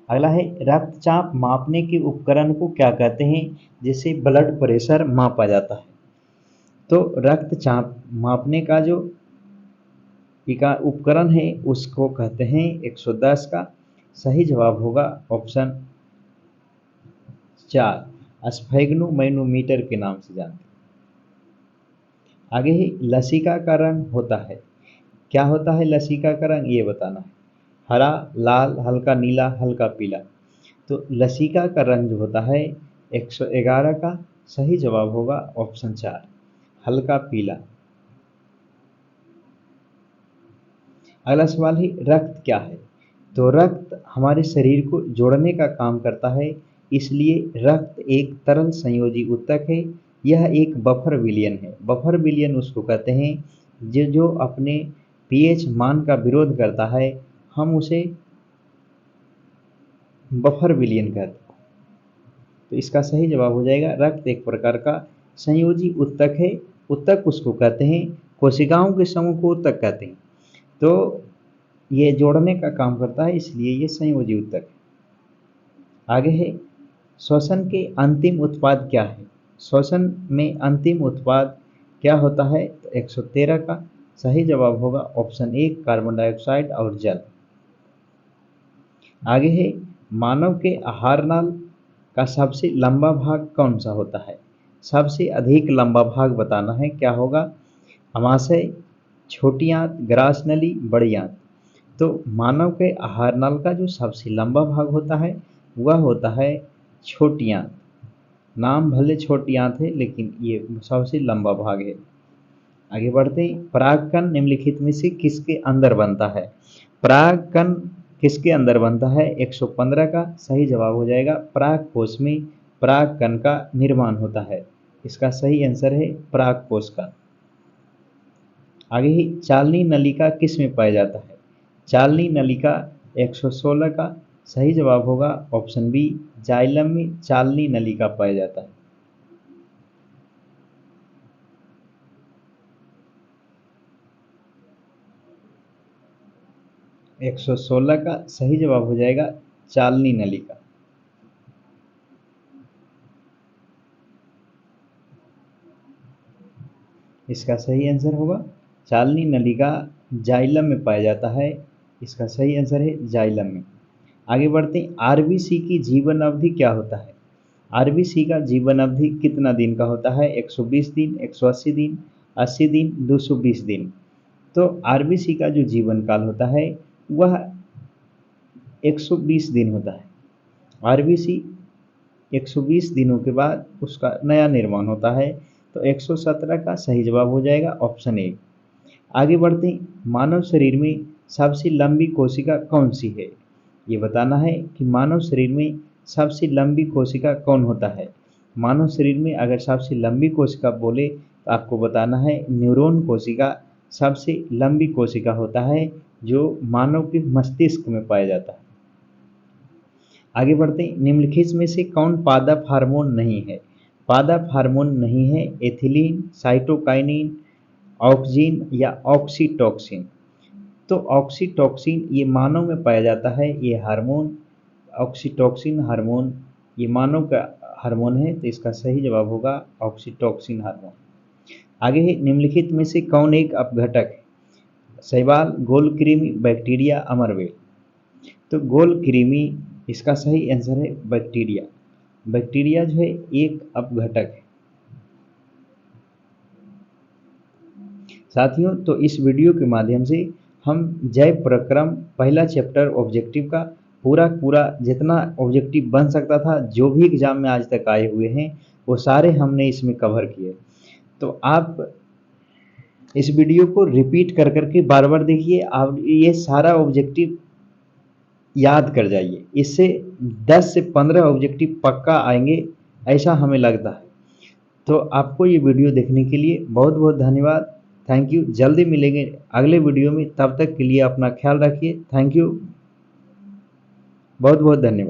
अगला है, रक्तचाप मापने के उपकरण को क्या कहते हैं जिससे ब्लड प्रेशर मापा जाता है? तो रक्तचाप मापने का जो उपकरण है उसको कहते हैं 110 का सही जवाब होगा ऑप्शन 4, स्फेग्नोमैनोमीटर के नाम से जानते हैं। आगे ही लसिका का रंग होता है, क्या होता है लसिका का रंग ये बताना है। हरा, लाल, हल्का नीला, हल्का पीला। तो लसिका का रंग जो होता है 111 का सही जवाब होगा ऑप्शन 4, हल्का पीला। अगला सवाल है, रक्त क्या है? तो रक्त हमारे शरीर को जोड़ने का काम करता है, इसलिए रक्त एक तरल संयोजी ऊतक है। यह एक बफर विलयन है। बफर विलयन उसको कहते हैं जो अपने पीएच मान का विरोध करता है, हम उसे बफर विलयन कहते हैं। तो इसका सही जवाब हो जाएगा, रक्त एक प्रकार का संयोजी ऊतक है। ऊतक उसको कहते हैं, कोशिकाओं के समूह को ऊतक कहते हैं। तो ये जोड़ने का काम करता है, इसलिए ये संयोजी ऊतक है। आगे है, श्वसन के अंतिम उत्पाद क्या है? श्वसन में अंतिम उत्पाद क्या होता है? तो 113 का सही जवाब होगा ऑप्शन 1, कार्बन डाइऑक्साइड और जल। आगे है, मानव के आहार नाल का सबसे लंबा भाग कौन सा होता है? सबसे अधिक लंबा भाग बताना है, क्या होगा? अमाशय, छोटी आंत, ग्रास नली, बड़ी आंत। तो मानव के आहार नाल का जो सबसे लंबा भाग होता है वह होता है छोटी आंत। नाम भले छोटी आंत है लेकिन ये सबसे लंबा भाग है। आगे बढ़ते हैं, परागकण निम्नलिखित में से किसके अंदर बनता है? परागकण किसके अंदर बनता है? 115 का सही जवाब हो जाएगा, परागकोश में परागकण का निर्माण होता है। इसका सही आंसर है परागकोश का। आगे ही, चालनी नलिका किस में पाया जाता है? चालनी नलिका 116 का सही जवाब होगा ऑप्शन बी, जाइलम में चालनी नलिका पाया जाता है। 116 का सही जवाब हो जाएगा चालनी नलिका। इसका सही आंसर होगा चालनी नलिका जाइलम में पाया जाता है। इसका सही आंसर है जाइलम में। आगे बढ़ते हैं, आरबीसी की जीवन अवधि क्या होता है? आरबीसी का जीवन अवधि कितना दिन का होता है? 120 दिन, 180 दिन, 80 दिन, 220 दिन। तो आरबीसी का जो जीवन काल होता है वह 120 दिन होता है। आरबीसी 120 दिनों के बाद उसका नया निर्माण होता है। तो 117 का सही जवाब हो जाएगा ऑप्शन ए। आगे बढ़ते हैं, मानव शरीर में सबसे लंबी कोशिका कौन सी है? ये बताना है कि मानव शरीर में सबसे लंबी कोशिका कौन होता है। मानव शरीर में अगर सबसे लंबी कोशिका बोले तो आपको बताना है न्यूरॉन कोशिका सबसे लंबी कोशिका होता है, जो मानव के मस्तिष्क में पाया जाता है। आगे बढ़ते हैं, निम्नलिखित में से कौन पादप हार्मोन नहीं है? पादप हार्मोन नहीं है एथिलीन, साइटोकाइनिन, ऑक्सिन या ऑक्सीटॉक्सिन। तो ऑक्सीटॉक्सिन ये मानव में पाया जाता है, ये हार्मोन ऑक्सीटॉक्सिन हार्मोन ये मानव का हार्मोन है। तो इसका सही जवाब होगा ऑक्सीटॉक्सिन हार्मोन। आगे है, निम्नलिखित में से कौन एक अपघटक है? शैवाल, गोल कृमि, बैक्टीरिया, अमरवेल। तो गोल कृमि इसका सही आंसर है बैक्टीरिया। बैक्टीरिया जो है एक अपघटक है। साथियों, तो इस वीडियो के माध्यम से हम जैव प्रक्रम पहला चैप्टर ऑब्जेक्टिव का पूरा जितना ऑब्जेक्टिव बन सकता था, जो भी एग्जाम में आज तक आए हुए हैं वो सारे हमने इसमें कवर किए। तो आप इस वीडियो को रिपीट कर करके बार बार देखिए, आप ये सारा ऑब्जेक्टिव याद कर जाइए। इससे 10 से 15 ऑब्जेक्टिव पक्का आएंगे, ऐसा हमें लगता है। तो आपको ये वीडियो देखने के लिए बहुत बहुत धन्यवाद। Thank you. जल्दी मिलेंगे अगले वीडियो में, तब तक के लिए अपना ख्याल रखिए। थैंक यू, बहुत बहुत धन्यवाद।